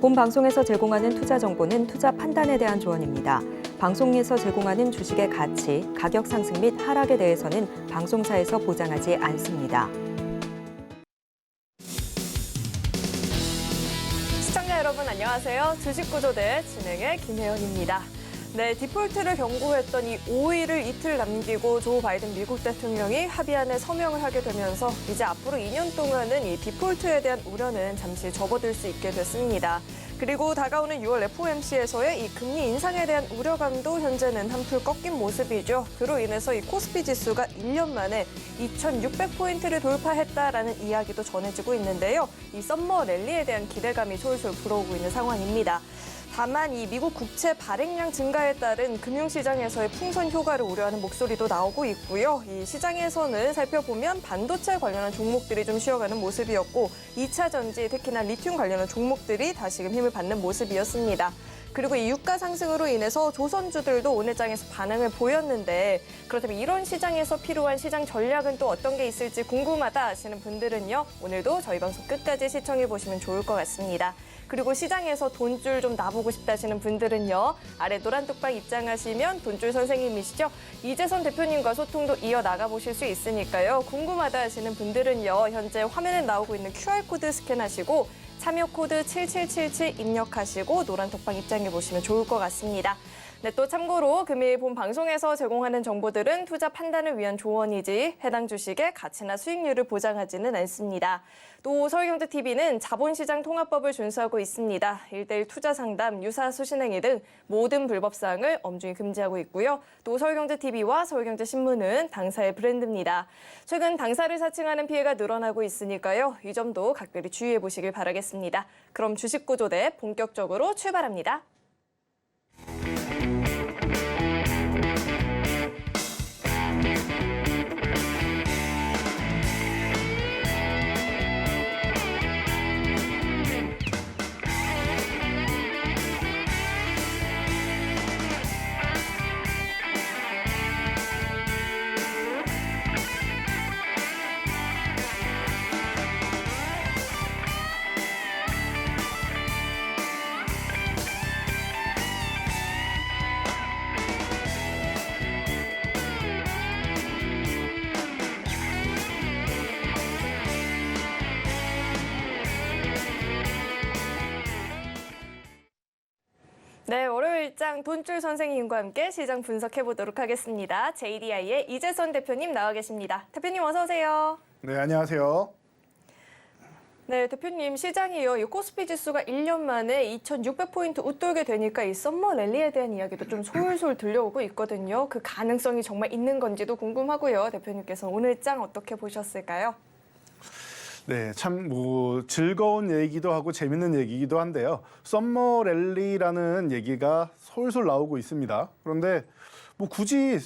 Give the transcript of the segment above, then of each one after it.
본 방송에서 제공하는 투자 정보는 투자 판단에 대한 조언입니다. 방송에서 제공하는 주식의 가치, 가격 상승 및 하락에 대해서는 방송사에서 보장하지 않습니다. 시청자 여러분 안녕하세요. 주식구조대 진행의 김혜연입니다. 네, 디폴트를 경고했던 이 5일을 이틀 남기고 조 바이든 미국 대통령이 합의안에 서명을 하게 되면서 이제 앞으로 2년 동안은 이 디폴트에 대한 우려는 잠시 접어들 수 있게 됐습니다. 그리고 다가오는 6월 FOMC에서의 이 금리 인상에 대한 우려감도 현재는 한풀 꺾인 모습이죠. 그로 인해서 이 코스피 지수가 1년 만에 2,600포인트를 돌파했다라는 이야기도 전해지고 있는데요. 이 썸머 랠리에 대한 기대감이 솔솔 불어오고 있는 상황입니다. 다만 이 미국 국채 발행량 증가에 따른 금융시장에서의 풍선 효과를 우려하는 목소리도 나오고 있고요. 이 시장에서는 살펴보면 반도체 관련한 종목들이 좀 쉬어가는 모습이었고 2차 전지, 특히나 리튬 관련한 종목들이 다시금 힘을 받는 모습이었습니다. 그리고 이 유가 상승으로 인해서 조선주들도 오늘 장에서 반응을 보였는데 그렇다면 이런 시장에서 필요한 시장 전략은 또 어떤 게 있을지 궁금하다 하시는 분들은요. 오늘도 저희 방송 끝까지 시청해 보시면 좋을 것 같습니다. 그리고 시장에서 돈줄 좀 나보고 싶다 하시는 분들은요. 아래 노란 톡방 입장하시면 돈줄 선생님이시죠. 이재선 대표님과 소통도 이어나가 보실 수 있으니까요. 궁금하다 하시는 분들은요. 현재 화면에 나오고 있는 QR코드 스캔하시고 참여 코드 7777 입력하시고 노란 톡방 입장해 보시면 좋을 것 같습니다. 네, 또 참고로 금일 본 방송에서 제공하는 정보들은 투자 판단을 위한 조언이지 해당 주식의 가치나 수익률을 보장하지는 않습니다. 또 서울경제TV는 자본시장 통합법을 준수하고 있습니다. 1:1 투자 상담, 유사 수신행위 등 모든 불법 사항을 엄중히 금지하고 있고요. 또 서울경제TV와 서울경제신문은 당사의 브랜드입니다. 최근 당사를 사칭하는 피해가 늘어나고 있으니까요. 이 점도 각별히 주의해 보시길 바라겠습니다. 그럼 주식구조대 본격적으로 출발합니다. 네, 월요일장 돈줄 선생님과 함께 시장 분석해보도록 하겠습니다. JDI의 이재선 대표님 나와 계십니다. 대표님 어서 오세요. 네, 안녕하세요. 네, 대표님 시장이요. 이 코스피 지수가 1년 만에 2,600포인트 웃돌게 되니까 이 썸머 랠리에 대한 이야기도 좀 솔솔 들려오고 있거든요. 그 가능성이 정말 있는 건지도 궁금하고요. 대표님께서 오늘 장 어떻게 보셨을까요? 네, 참 즐거운 얘기도 하고 재밌는 얘기이기도 한데요. 썸머 랠리라는 얘기가 솔솔 나오고 있습니다. 그런데 굳이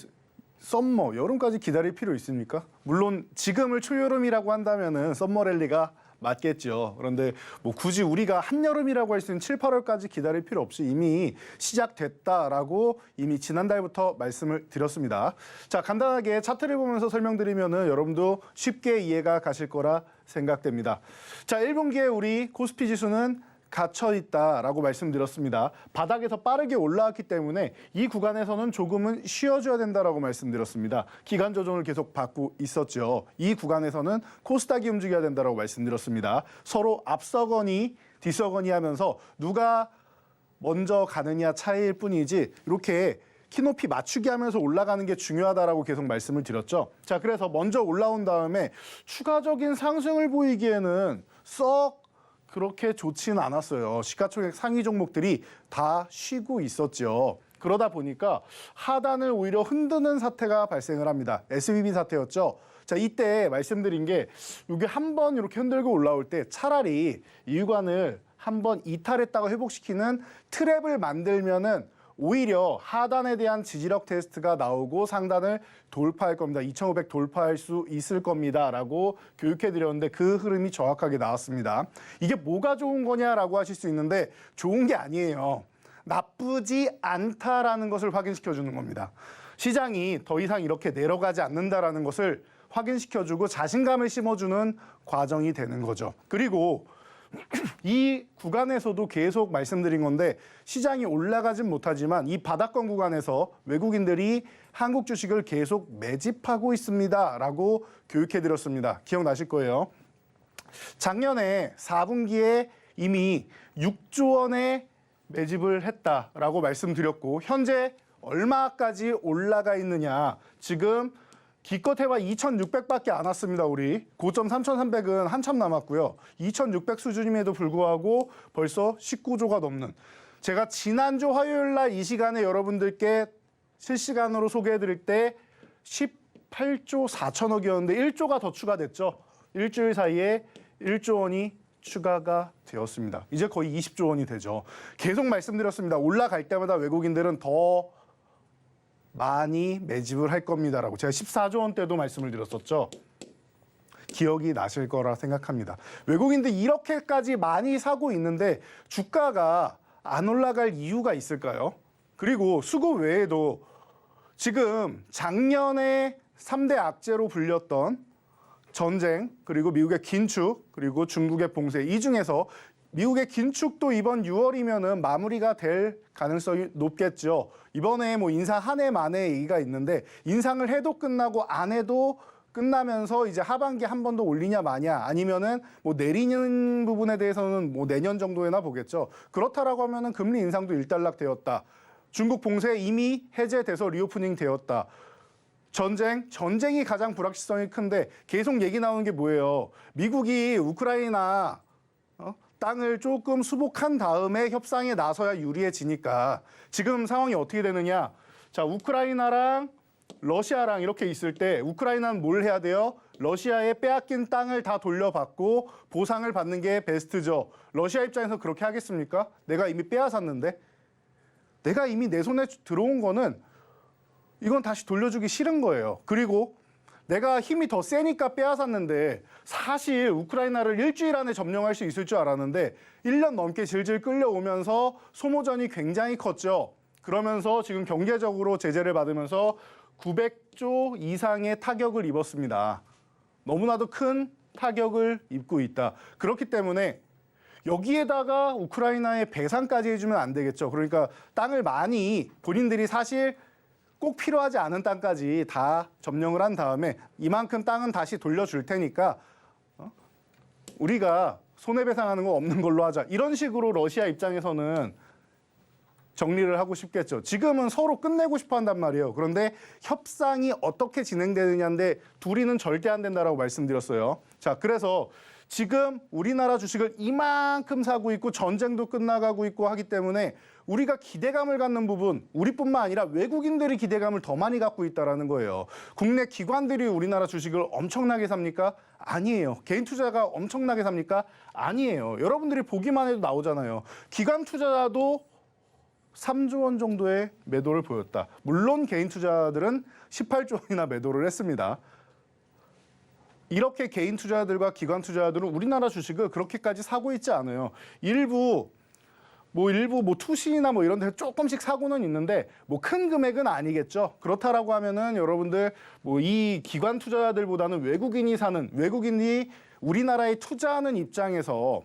썸머, 여름까지 기다릴 필요 있습니까? 물론 지금을 초여름이라고 한다면은 썸머 랠리가 맞겠죠. 그런데 굳이 우리가 한여름이라고 할 수 있는 7, 8월까지 기다릴 필요 없이 이미 시작됐다라고 이미 지난달부터 말씀을 드렸습니다. 자, 간단하게 차트를 보면서 설명드리면은 여러분도 쉽게 이해가 가실 거라 생각됩니다. 자, 1분기에 우리 코스피 지수는 갇혀 있다라고 말씀드렸습니다. 바닥에서 빠르게 올라왔기 때문에 이 구간에서는 조금은 쉬어줘야 된다라고 말씀드렸습니다. 기간 조정을 계속 받고 있었죠. 이 구간에서는 코스닥이 움직여야 된다라고 말씀드렸습니다. 서로 앞서거니 뒤서거니 하면서 누가 먼저 가느냐 차이일 뿐이지 이렇게 키높이 맞추기 하면서 올라가는 게 중요하다라고 계속 말씀을 드렸죠. 자, 그래서 먼저 올라온 다음에 추가적인 상승을 보이기에는 썩 그렇게 좋지는 않았어요. 시가총액 상위 종목들이 다 쉬고 있었죠. 그러다 보니까 하단을 오히려 흔드는 사태가 발생을 합니다. SBB 사태였죠. 자, 이때 말씀드린 게 이게 한번 이렇게 흔들고 올라올 때 차라리 이 구간을 한번 이탈했다가 회복시키는 트랩을 만들면은 오히려 하단에 대한 지지력 테스트가 나오고 상단을 돌파할 겁니다. 2,500 돌파할 수 있을 겁니다. 라고 교육해드렸는데 그 흐름이 정확하게 나왔습니다. 이게 뭐가 좋은 거냐라고 하실 수 있는데 좋은 게 아니에요. 나쁘지 않다라는 것을 확인시켜주는 겁니다. 시장이 더 이상 이렇게 내려가지 않는다라는 것을 확인시켜주고 자신감을 심어주는 과정이 되는 거죠. 그리고 이 구간에서도 계속 말씀드린 건데 시장이 올라가진 못하지만 이 바닥권 구간에서 외국인들이 한국 주식을 계속 매집하고 있습니다라고 교육해드렸습니다. 기억나실 거예요. 작년에 4분기에 이미 6조 원의 매집을 했다라고 말씀드렸고 현재 얼마까지 올라가 있느냐. 지금 기껏 해봐 2,600밖에 안 왔습니다. 우리 고점 3,300은 한참 남았고요. 2,600 수준임에도 불구하고 벌써 19조가 넘는. 제가 지난주 화요일 날 이 시간에 여러분들께 실시간으로 소개해드릴 때 18조 4천억이었는데 1조가 더 추가됐죠. 일주일 사이에 1조 원이 추가가 되었습니다. 이제 거의 20조 원이 되죠. 계속 말씀드렸습니다. 올라갈 때마다 외국인들은 더 많이 매집을 할 겁니다라고 제가 14조 원대도 말씀을 드렸었죠. 기억이 나실 거라 생각합니다. 외국인들 이렇게까지 많이 사고 있는데 주가가 안 올라갈 이유가 있을까요? 그리고 수급 외에도 지금 작년에 3대 악재로 불렸던 전쟁, 그리고 미국의 긴축, 그리고 중국의 봉쇄 이 중에서 미국의 긴축도 이번 6월이면은 마무리가 될 가능성이 높겠죠. 이번에 뭐 인상 한 해 만에 얘기가 있는데 인상을 해도 끝나고 안 해도 끝나면서 이제 하반기 한 번 더 올리냐 마냐 아니면은 뭐 내리는 부분에 대해서는 뭐 내년 정도에나 보겠죠. 그렇다라고 하면은 금리 인상도 일단락되었다. 중국 봉쇄 이미 해제돼서 리오프닝 되었다. 전쟁이 가장 불확실성이 큰데 계속 얘기 나오는 게 뭐예요? 미국이 우크라이나 땅을 조금 수복한 다음에 협상에 나서야 유리해지니까 지금 상황이 어떻게 되느냐? 자, 우크라이나랑 러시아랑 이렇게 있을 때 우크라이나는 뭘 해야 돼요? 러시아에 빼앗긴 땅을 다 돌려받고 보상을 받는 게 베스트죠. 러시아 입장에서 그렇게 하겠습니까? 내가 이미 빼앗았는데. 내가 이미 내 손에 들어온 거는 이건 다시 돌려주기 싫은 거예요. 그리고 내가 힘이 더 세니까 빼앗았는데 사실 우크라이나를 일주일 안에 점령할 수 있을 줄 알았는데 1년 넘게 질질 끌려오면서 소모전이 굉장히 컸죠. 그러면서 지금 경제적으로 제재를 받으면서 900조 이상의 타격을 입었습니다. 너무나도 큰 타격을 입고 있다. 그렇기 때문에 여기에다가 우크라이나에 배상까지 해주면 안 되겠죠. 그러니까 땅을 많이 본인들이 사실 꼭 필요하지 않은 땅까지 다 점령을 한 다음에 이만큼 땅은 다시 돌려줄 테니까 우리가 손해배상하는 거 없는 걸로 하자. 이런 식으로 러시아 입장에서는 정리를 하고 싶겠죠. 지금은 서로 끝내고 싶어 한단 말이에요. 그런데 협상이 어떻게 진행되느냐인데 둘이는 절대 안 된다라고 말씀드렸어요. 자, 그래서 지금 우리나라 주식을 이만큼 사고 있고 전쟁도 끝나가고 있고 하기 때문에 우리가 기대감을 갖는 부분, 우리뿐만 아니라 외국인들이 기대감을 더 많이 갖고 있다는 거예요. 국내 기관들이 우리나라 주식을 엄청나게 삽니까? 아니에요. 개인 투자가 엄청나게 삽니까? 아니에요. 여러분들이 보기만 해도 나오잖아요. 기관 투자자도 3조 원 정도의 매도를 보였다. 물론 개인 투자들은 18조 원이나 매도를 했습니다. 이렇게 개인 투자자들과 기관 투자자들은 우리나라 주식을 그렇게까지 사고 있지 않아요. 일부 투신이나 뭐 이런 데서 조금씩 사고는 있는데 뭐 큰 금액은 아니겠죠. 그렇다라고 하면은 여러분들 뭐 이 기관 투자자들보다는 외국인이 우리나라에 투자하는 입장에서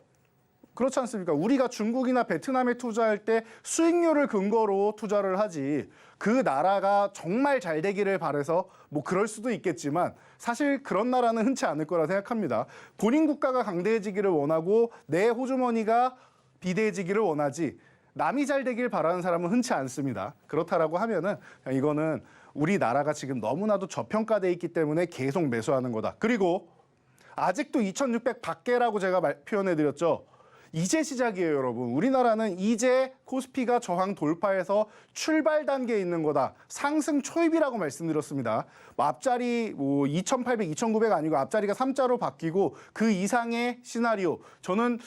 그렇지 않습니까? 우리가 중국이나 베트남에 투자할 때 수익률을 근거로 투자를 하지 그 나라가 정말 잘 되기를 바라서 뭐 그럴 수도 있겠지만 사실 그런 나라는 흔치 않을 거라 생각합니다. 본인 국가가 강대해지기를 원하고 내 호주머니가 비대해지기를 원하지 남이 잘 되길 바라는 사람은 흔치 않습니다. 그렇다라고 하면은 이거는 우리나라가 지금 너무나도 저평가돼 있기 때문에 계속 매수하는 거다. 그리고 아직도 2,600 밖에라고 제가 표현해드렸죠. 이제 시작이에요, 여러분. 우리나라는 이제 코스피가 저항 돌파해서 출발 단계에 있는 거다. 상승 초입이라고 말씀드렸습니다. 앞자리 2,800, 2,900 아니고 앞자리가 3자로 바뀌고 그 이상의 시나리오. 저는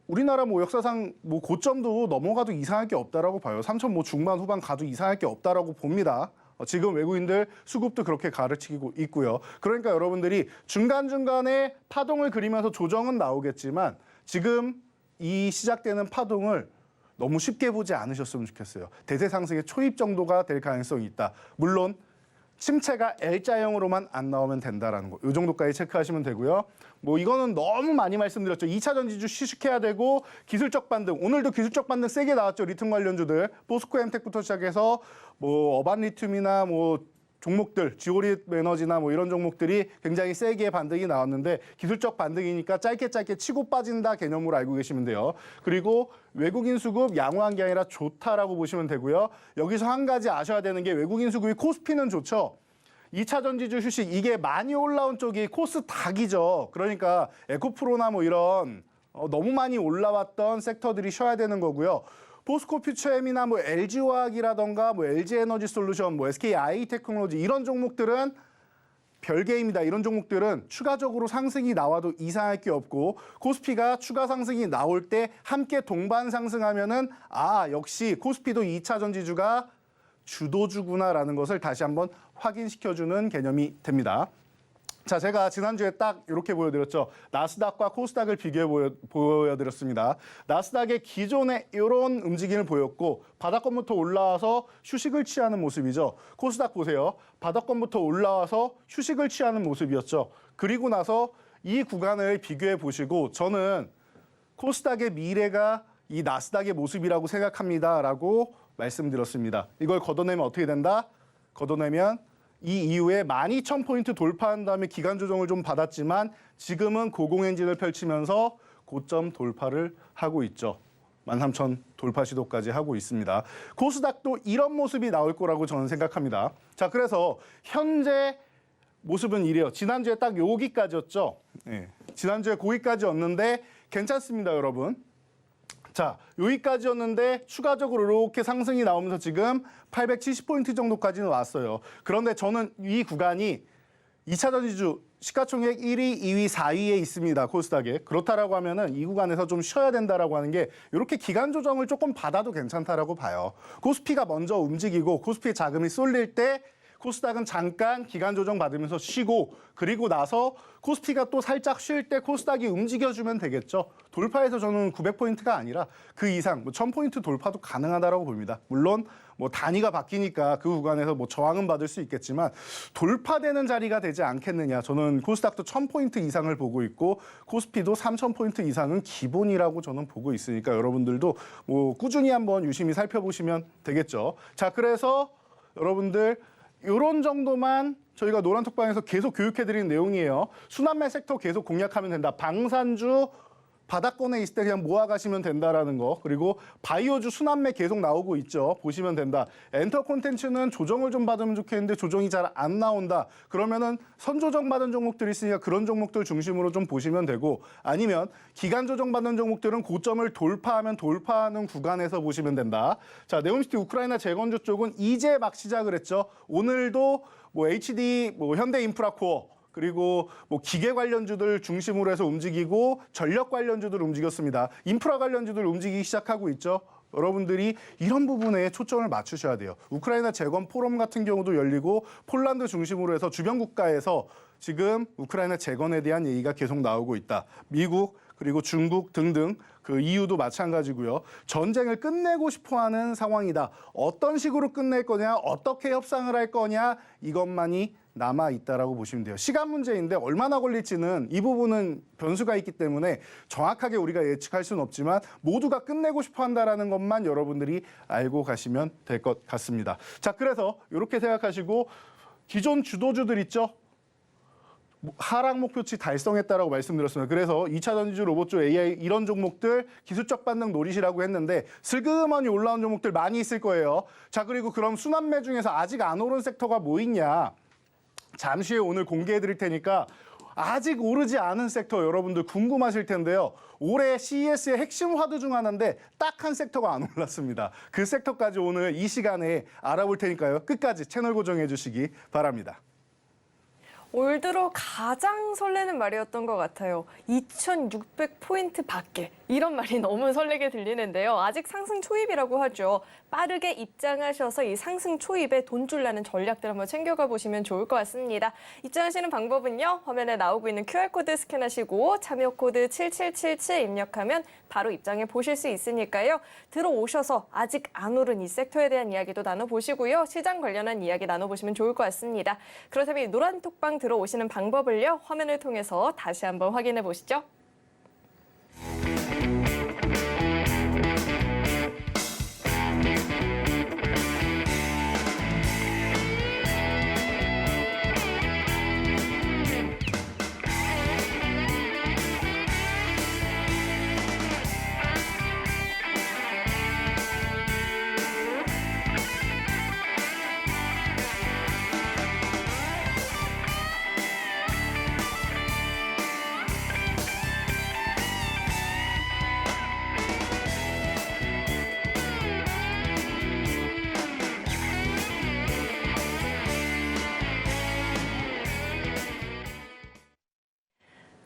우리나라 역사상 고점도 넘어가도 이상할 게 없다라고 봐요. 3,000 중반 후반 가도 이상할 게 없다라고 봅니다. 지금 외국인들 수급도 그렇게 가르치고 있고요. 그러니까 여러분들이 중간중간에 파동을 그리면서 조정은 나오겠지만 지금 이 시작되는 파동을 너무 쉽게 보지 않으셨으면 좋겠어요. 대세 상승의 초입 정도가 될 가능성이 있다. 물론 침체가 L자형으로만 안 나오면 된다라는 거. 이 정도까지 체크하시면 되고요. 뭐 이거는 너무 많이 말씀드렸죠. 2차 전지주 휴식해야 되고 기술적 반등. 오늘도 기술적 반등 세게 나왔죠. 리튬 관련주들. 포스코 엠텍부터 시작해서 뭐 어반 리튬이나 뭐 종목들, 지오릿 에너지나 뭐 이런 종목들이 굉장히 세게 반등이 나왔는데 기술적 반등이니까 짧게 치고 빠진다 개념으로 알고 계시면 돼요. 그리고 외국인 수급 양호한 게 아니라 좋다라고 보시면 되고요. 여기서 한 가지 아셔야 되는 게 외국인 수급이 코스피는 좋죠. 2차 전지주 휴식 이게 많이 올라온 쪽이 코스닥이죠. 그러니까 에코프로나 뭐 이런 너무 많이 올라왔던 섹터들이 쉬어야 되는 거고요. 포스코 퓨처엠이나 뭐 LG화학이라던가 뭐 LG에너지솔루션, 뭐 SKI테크놀로지 이런 종목들은 별개입니다. 이런 종목들은 추가적으로 상승이 나와도 이상할 게 없고 코스피가 추가 상승이 나올 때 함께 동반 상승하면은 역시 코스피도 2차 전지주가 주도주구나라는 것을 다시 한번 확인시켜주는 개념이 됩니다. 자, 제가 지난주에 딱 이렇게 보여드렸죠. 나스닥과 코스닥을 비교해 보여드렸습니다. 나스닥의 기존의 이런 움직임을 보였고 바닥권부터 올라와서 휴식을 취하는 모습이죠. 코스닥 보세요. 바닥권부터 올라와서 휴식을 취하는 모습이었죠. 그리고 나서 이 구간을 비교해 보시고 저는 코스닥의 미래가 이 나스닥의 모습이라고 생각합니다라고 말씀드렸습니다. 이걸 걷어내면 어떻게 된다? 걷어내면 이 이후에 12,000포인트 돌파한 다음에 기간 조정을 좀 받았지만 지금은 고공행진을 펼치면서 고점 돌파를 하고 있죠. 13,000 돌파 시도까지 하고 있습니다. 코스닥도 이런 모습이 나올 거라고 저는 생각합니다. 자, 그래서 현재 모습은 이래요. 지난주에 딱 여기까지였죠. 네. 지난주에 거기까지였는데 괜찮습니다, 여러분. 자, 여기까지였는데 추가적으로 이렇게 상승이 나오면서 지금 870포인트 정도까지는 왔어요. 그런데 저는 이 구간이 2차 전지주 시가총액 1위, 2위, 4위에 있습니다. 코스닥에. 그렇다라고 하면은 이 구간에서 좀 쉬어야 된다라고 하는 게 이렇게 기간 조정을 조금 받아도 괜찮다라고 봐요. 코스피가 먼저 움직이고 코스피에 자금이 쏠릴 때 코스닥은 잠깐 기간 조정 받으면서 쉬고 그리고 나서 코스피가 또 살짝 쉴 때 코스닥이 움직여주면 되겠죠. 돌파해서 저는 900포인트가 아니라 그 이상 1000포인트 돌파도 가능하다라고 봅니다. 물론 뭐 단위가 바뀌니까 그 구간에서 뭐 저항은 받을 수 있겠지만 돌파되는 자리가 되지 않겠느냐. 저는 코스닥도 1000포인트 이상을 보고 있고 코스피도 3000포인트 이상은 기본이라고 저는 보고 있으니까 여러분들도 뭐 꾸준히 한번 유심히 살펴보시면 되겠죠. 자, 그래서 여러분들 이런 정도만 저희가 노란톡방에서 계속 교육해드리는 내용이에요. 순환매 섹터 계속 공략하면 된다. 방산주 바닥권에 있을 때 그냥 모아가시면 된다라는 거. 그리고 바이오주 순환매 계속 나오고 있죠. 보시면 된다. 엔터 콘텐츠는 조정을 좀 받으면 좋겠는데 조정이 잘 안 나온다. 그러면은 선조정 받은 종목들이 있으니까 그런 종목들 중심으로 좀 보시면 되고 아니면 기간 조정 받는 종목들은 고점을 돌파하면 돌파하는 구간에서 보시면 된다. 자, 네옴시티 우크라이나 재건조 쪽은 이제 막 시작을 했죠. 오늘도 뭐 HD, 뭐 현대인프라코어 그리고 뭐 기계 관련주들 중심으로 해서 움직이고 전력 관련주들 움직였습니다. 인프라 관련주들 움직이기 시작하고 있죠. 여러분들이 이런 부분에 초점을 맞추셔야 돼요. 우크라이나 재건 포럼 같은 경우도 열리고 폴란드 중심으로 해서 주변 국가에서 지금 우크라이나 재건에 대한 얘기가 계속 나오고 있다. 미국 그리고 중국 등등 그 EU도 마찬가지고요. 전쟁을 끝내고 싶어하는 상황이다. 어떤 식으로 끝낼 거냐, 어떻게 협상을 할 거냐 이것만이 남아있다라고 보시면 돼요. 시간 문제인데 얼마나 걸릴지는 이 부분은 변수가 있기 때문에 정확하게 우리가 예측할 수는 없지만 모두가 끝내고 싶어한다라는 것만 여러분들이 알고 가시면 될 것 같습니다. 자, 그래서 이렇게 생각하시고 기존 주도주들 있죠? 하락 목표치 달성했다라고 말씀드렸습니다. 그래서 2차 전지주, 로봇주, AI 이런 종목들 기술적 반등 노리시라고 했는데 슬그머니 올라온 종목들 많이 있을 거예요. 자, 그리고 그럼 순환매 중에서 아직 안 오른 섹터가 뭐 있냐? 잠시 후에 오늘 공개해 드릴 테니까 아직 오르지 않은 섹터 여러분들 궁금하실 텐데요. 올해 CES의 핵심 화두 중 하나인데 딱 한 섹터가 안 올랐습니다. 그 섹터까지 오늘 이 시간에 알아볼 테니까요. 끝까지 채널 고정해 주시기 바랍니다. 올 들어 가장 설레는 말이었던 것 같아요. 2,600포인트 밖에. 이런 말이 너무 설레게 들리는데요. 아직 상승 초입이라고 하죠. 빠르게 입장하셔서 이 상승 초입에 돈줄 나는 전략들 한번 챙겨가 보시면 좋을 것 같습니다. 입장하시는 방법은요. 화면에 나오고 있는 QR코드 스캔하시고 참여 코드 7777 입력하면 바로 입장해 보실 수 있으니까요. 들어오셔서 아직 안 오른 이 섹터에 대한 이야기도 나눠보시고요. 시장 관련한 이야기 나눠보시면 좋을 것 같습니다. 그렇다면 이 노란 톡방 들어오시는 방법을요. 화면을 통해서 다시 한번 확인해 보시죠.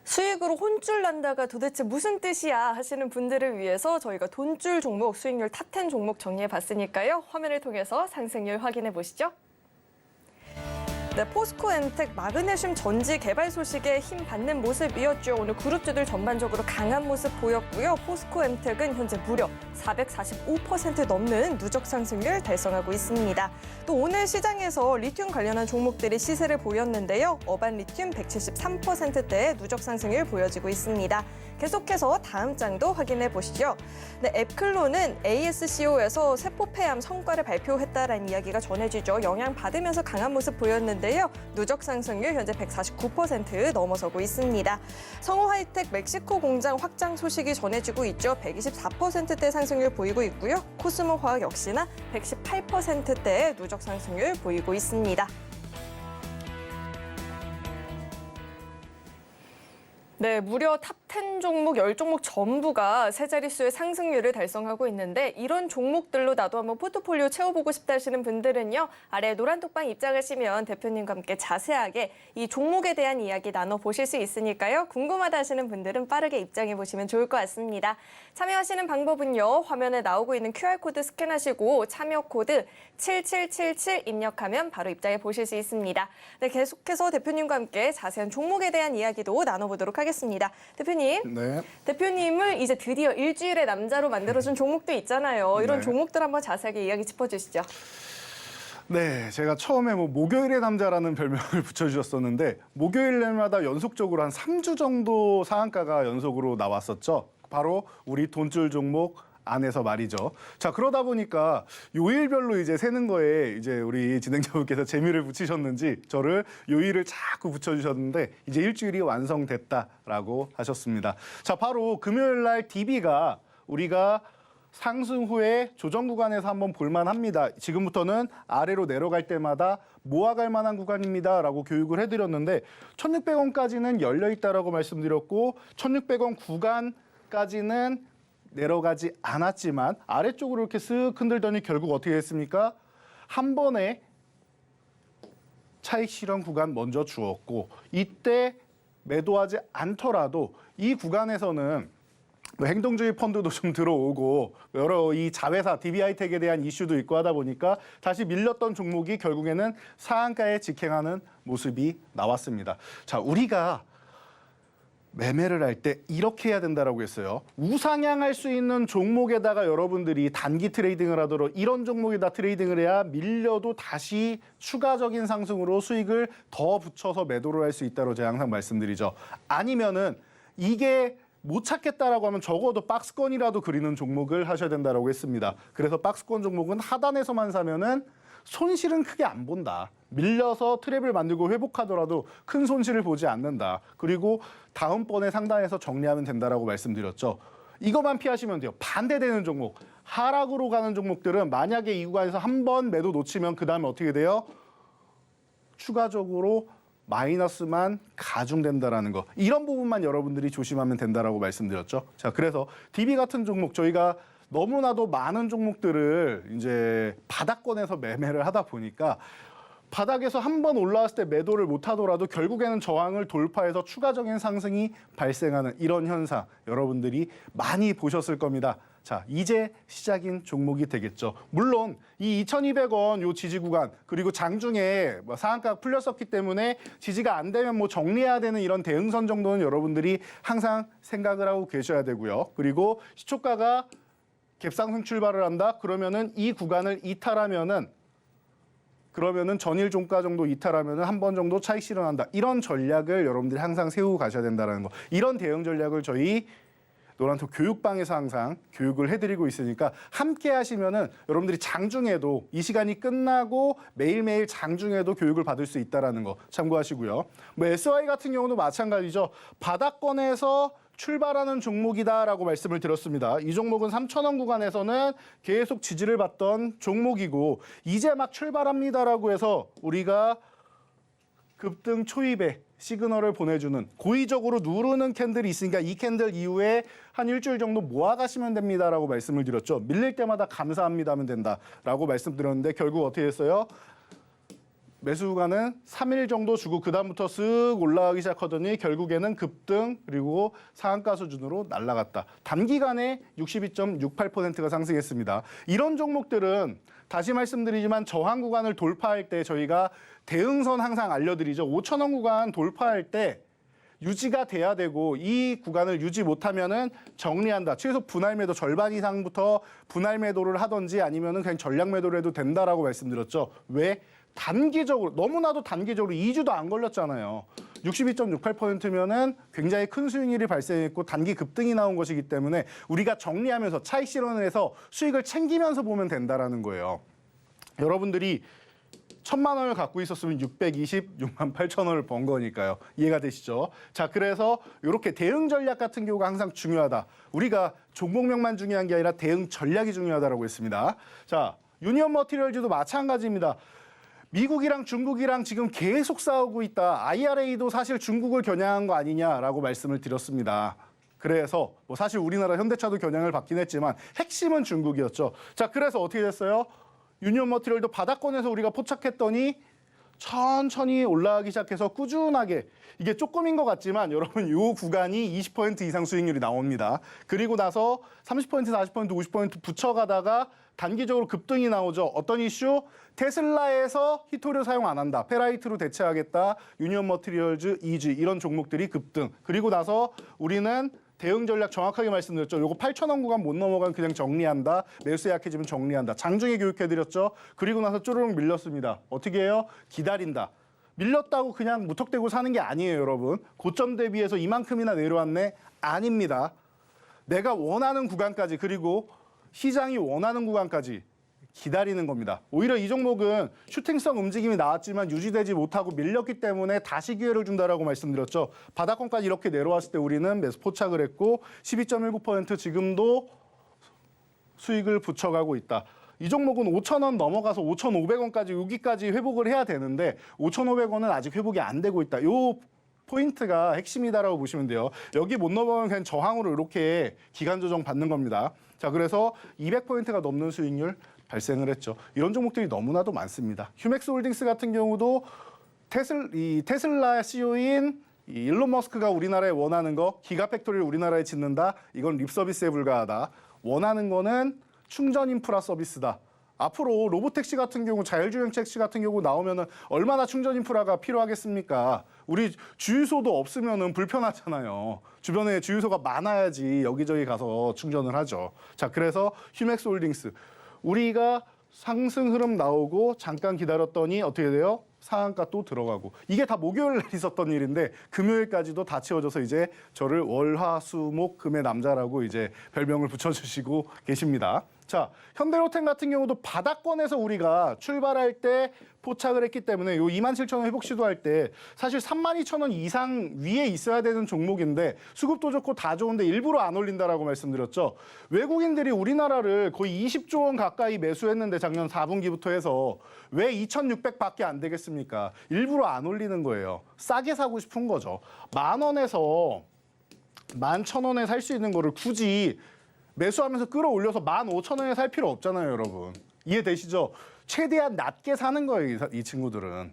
수익으로 혼줄 난다가 도대체 무슨 뜻이야 하시는 분들을 위해서 저희가 돈줄 종목, 수익률 탑10 종목 정리해 봤으니까요. 화면을 통해서 상승률 확인해 보시죠. 네, 포스코엔텍 마그네슘 전지 개발 소식에 힘 받는 모습이었죠. 오늘 그룹주들 전반적으로 강한 모습 보였고요. 포스코엔텍은 현재 무려 445% 넘는 누적 상승률 달성하고 있습니다. 또 오늘 시장에서 리튬 관련한 종목들이 시세를 보였는데요. 어반 리튬 173%대의 누적 상승률 보여지고 있습니다. 계속해서 다음 장도 확인해 보시죠. 네, 앱클로는 ASCO에서 세포폐암 성과를 발표했다라는 이야기가 전해지죠. 영향받으면서 강한 모습 보였는데요. 누적 상승률 현재 149% 넘어서고 있습니다. 성호하이텍 멕시코 공장 확장 소식이 전해지고 있죠. 124%대 상승률 보이고 있고요. 코스모화학 역시나 118%대의 누적 상승률 보이고 있습니다. 네, 무려 탑10 종목, 10종목 전부가 세 자릿수의 상승률을 달성하고 있는데 이런 종목들로 나도 한번 포트폴리오 채워보고 싶다 하시는 분들은요. 아래 노란 톡방 입장하시면 대표님과 함께 자세하게 이 종목에 대한 이야기 나눠보실 수 있으니까요. 궁금하다 하시는 분들은 빠르게 입장해 보시면 좋을 것 같습니다. 참여하시는 방법은요. 화면에 나오고 있는 QR코드 스캔하시고 참여 코드 7777 입력하면 바로 입장해 보실 수 있습니다. 네, 계속해서 대표님과 함께 자세한 종목에 대한 이야기도 나눠보도록 하겠습니다. 대표님, 네. 대표님을 이제 드디어 일주일의 남자로 만들어준 종목도 있잖아요. 이런 네. 종목들 한번 자세하게 이야기 짚어주시죠. 네, 제가 처음에 목요일의 남자라는 별명을 붙여주셨었는데 목요일마다 연속적으로 한 3주 정도 상한가가 연속으로 나왔었죠. 바로 우리 돈줄 종목 안에서 말이죠. 자, 그러다 보니까 요일별로 이제 세는 거에 이제 우리 진행자분께서 재미를 붙이셨는지 저를 요일을 자꾸 붙여주셨는데 이제 일주일이 완성됐다라고 하셨습니다. 자, 바로 금요일 날 DB가 우리가 상승 후에 조정 구간에서 한번 볼만합니다. 지금부터는 아래로 내려갈 때마다 모아갈 만한 구간입니다. 라고 교육을 해드렸는데 1,600원까지는 열려있다라고 말씀드렸고 1,600원 구간까지는 내려가지 않았지만 아래쪽으로 이렇게 쓱 흔들더니 결국 어떻게 됐습니까? 한 번에 차익 실현 구간 먼저 주었고 이때 매도하지 않더라도 이 구간에서는 행동주의 펀드도 좀 들어오고 여러 이 자회사 DB하이텍에 대한 이슈도 있고 하다 보니까 다시 밀렸던 종목이 결국에는 상한가에 직행하는 모습이 나왔습니다. 자, 우리가 매매를 할 때 이렇게 해야 된다라고 했어요. 우상향할 수 있는 종목에다가 여러분들이 단기 트레이딩을 하도록 이런 종목에다 트레이딩을 해야 밀려도 다시 추가적인 상승으로 수익을 더 붙여서 매도를 할 수 있다고 제가 항상 말씀드리죠. 아니면은 이게 못 찾겠다라고 하면 적어도 박스권이라도 그리는 종목을 하셔야 된다라고 했습니다. 그래서 박스권 종목은 하단에서만 사면은 손실은 크게 안 본다. 밀려서 트랩을 만들고 회복하더라도 큰 손실을 보지 않는다. 그리고 다음번에 상단에서 정리하면 된다라고 말씀드렸죠. 이것만 피하시면 돼요. 반대되는 종목, 하락으로 가는 종목들은 만약에 이 구간에서 한 번 매도 놓치면 그 다음에 어떻게 돼요? 추가적으로 마이너스만 가중된다라는 거. 이런 부분만 여러분들이 조심하면 된다라고 말씀드렸죠. 자, 그래서 DB 같은 종목 저희가 너무나도 많은 종목들을 이제 바닥권에서 매매를 하다 보니까 바닥에서 한 번 올라왔을 때 매도를 못하더라도 결국에는 저항을 돌파해서 추가적인 상승이 발생하는 이런 현상 여러분들이 많이 보셨을 겁니다. 자, 이제 시작인 종목이 되겠죠. 물론 이 2,200원 요 지지 구간 그리고 장중에 상한가 풀렸었기 때문에 지지가 안 되면 뭐 정리해야 되는 이런 대응선 정도는 여러분들이 항상 생각을 하고 계셔야 되고요. 그리고 시초가가 갭상승 출발을 한다. 그러면은 이 구간을 이탈하면은 그러면은 전일 종가 정도 이탈하면은 한 번 정도 차익 실현한다. 이런 전략을 여러분들이 항상 세우고 가셔야 된다는 거. 이런 대응 전략을 저희 노란톡 교육방에서 항상 교육을 해드리고 있으니까 함께 하시면은 여러분들이 장중에도 이 시간이 끝나고 매일매일 장중에도 교육을 받을 수 있다는 거 참고하시고요. 뭐 SY 같은 경우도 마찬가지죠. 바닥권에서 출발하는 종목이다라고 말씀을 드렸습니다. 이 종목은 3,000원 구간에서는 계속 지지를 받던 종목이고 이제 막 출발합니다라고 해서 우리가 급등 초입에 시그널을 보내주는 고의적으로 누르는 캔들이 있으니까 이 캔들 이후에 한 일주일 정도 모아가시면 됩니다라고 말씀을 드렸죠. 밀릴 때마다 감사합니다 하면 된다라고 말씀드렸는데 결국 어떻게 했어요? 매수 구간은 3일 정도 주고 그다음부터 쓱 올라가기 시작하더니 결국에는 급등 그리고 상한가 수준으로 날아갔다. 단기간에 62.68%가 상승했습니다. 이런 종목들은 다시 말씀드리지만 저항 구간을 돌파할 때 저희가 대응선 항상 알려드리죠. 5,000원 구간 돌파할 때 유지가 돼야 되고 이 구간을 유지 못하면은 정리한다. 최소 분할 매도 절반 이상부터 분할 매도를 하든지 아니면은 그냥 전략 매도를 해도 된다라고 말씀드렸죠. 왜? 단기적으로 너무나도 단기적으로 2주도 안 걸렸잖아요. 62.68%면은 굉장히 큰 수익률이 발생했고 단기 급등이 나온 것이기 때문에 우리가 정리하면서 차익 실현을 해서 수익을 챙기면서 보면 된다라는 거예요. 여러분들이 1,000만 원을 갖고 있었으면 626만 8천 원을 번 거니까요. 이해가 되시죠? 자, 그래서 이렇게 대응 전략 같은 경우가 항상 중요하다. 우리가 종목명만 중요한 게 아니라 대응 전략이 중요하다라고 했습니다. 자, 유니온 머티리얼즈도 마찬가지입니다. 미국이랑 중국이랑 지금 계속 싸우고 있다. IRA도 사실 중국을 겨냥한 거 아니냐라고 말씀을 드렸습니다. 그래서 뭐 사실 우리나라 현대차도 겨냥을 받긴 했지만 핵심은 중국이었죠. 자, 그래서 어떻게 됐어요? 유니온 머티리얼도 바닥권에서 우리가 포착했더니 천천히 올라가기 시작해서 꾸준하게 이게 조금인 것 같지만 여러분 이 구간이 20% 이상 수익률이 나옵니다. 그리고 나서 30%, 40%, 50% 붙여가다가 단기적으로 급등이 나오죠. 어떤 이슈? 테슬라에서 히토류 사용 안 한다. 페라이트로 대체하겠다. 유니온 머티리얼즈, EG 이런 종목들이 급등. 그리고 나서 우리는 대응 전략 정확하게 말씀드렸죠. 요거 8,000원 구간 못 넘어가면 그냥 정리한다. 매수세 약해지면 정리한다. 장중에 교육해드렸죠. 그리고 나서 쪼르륵 밀렸습니다. 어떻게 해요? 기다린다. 밀렸다고 그냥 무턱대고 사는 게 아니에요, 여러분. 고점 대비해서 이만큼이나 내려왔네? 아닙니다. 내가 원하는 구간까지 그리고 시장이 원하는 구간까지 기다리는 겁니다. 오히려 이 종목은 슈팅성 움직임이 나왔지만 유지되지 못하고 밀렸기 때문에 다시 기회를 준다라고 말씀드렸죠. 바닥권까지 이렇게 내려왔을 때 우리는 매수 포착을 했고 12.19% 지금도 수익을 붙여가고 있다. 이 종목은 5,000원 넘어가서 5,500원까지 여기까지 회복을 해야 되는데 5,500원은 아직 회복이 안 되고 있다. 요 포인트가 핵심이다라고 보시면 돼요. 여기 못 넘어가면 그냥 저항으로 이렇게 기간 조정 받는 겁니다. 자, 그래서 200포인트가 넘는 수익률 발생을 했죠. 이런 종목들이 너무나도 많습니다. 휴맥스 홀딩스 같은 경우도 테슬라 CEO인 일론 머스크가 우리나라에 원하는 거 기가팩토리를 우리나라에 짓는다. 이건 립서비스에 불과하다. 원하는 거는 충전 인프라 서비스다. 앞으로 로보택시 같은 경우, 자율주행 택시 같은 경우 나오면은 얼마나 충전 인프라가 필요하겠습니까? 우리 주유소도 없으면은 불편하잖아요. 주변에 주유소가 많아야지 여기저기 가서 충전을 하죠. 자, 그래서 휴맥스 홀딩스. 우리가 상승 흐름 나오고 잠깐 기다렸더니 어떻게 돼요? 상한가 또 들어가고. 이게 다 목요일 날 있었던 일인데 금요일까지도 다 채워져서 이제 저를 월화수목 금의 남자라고 이제 별명을 붙여주시고 계십니다. 자, 현대로템 같은 경우도 바닥권에서 우리가 출발할 때 포착을 했기 때문에 요 27,000원 회복 시도할 때 사실 32,000원 이상 위에 있어야 되는 종목인데 수급도 좋고 다 좋은데 일부러 안 올린다라고 말씀드렸죠. 외국인들이 우리나라를 거의 20조 원 가까이 매수했는데 작년 4분기부터 해서 왜 2,600밖에 안 되겠습니까? 일부러 안 올리는 거예요. 싸게 사고 싶은 거죠. 10,000원에서 11,000원에 살 수 있는 거를 굳이 매수하면서 끌어올려서 15,000원에 살 필요 없잖아요, 여러분. 이해되시죠? 최대한 낮게 사는 거예요, 이 친구들은.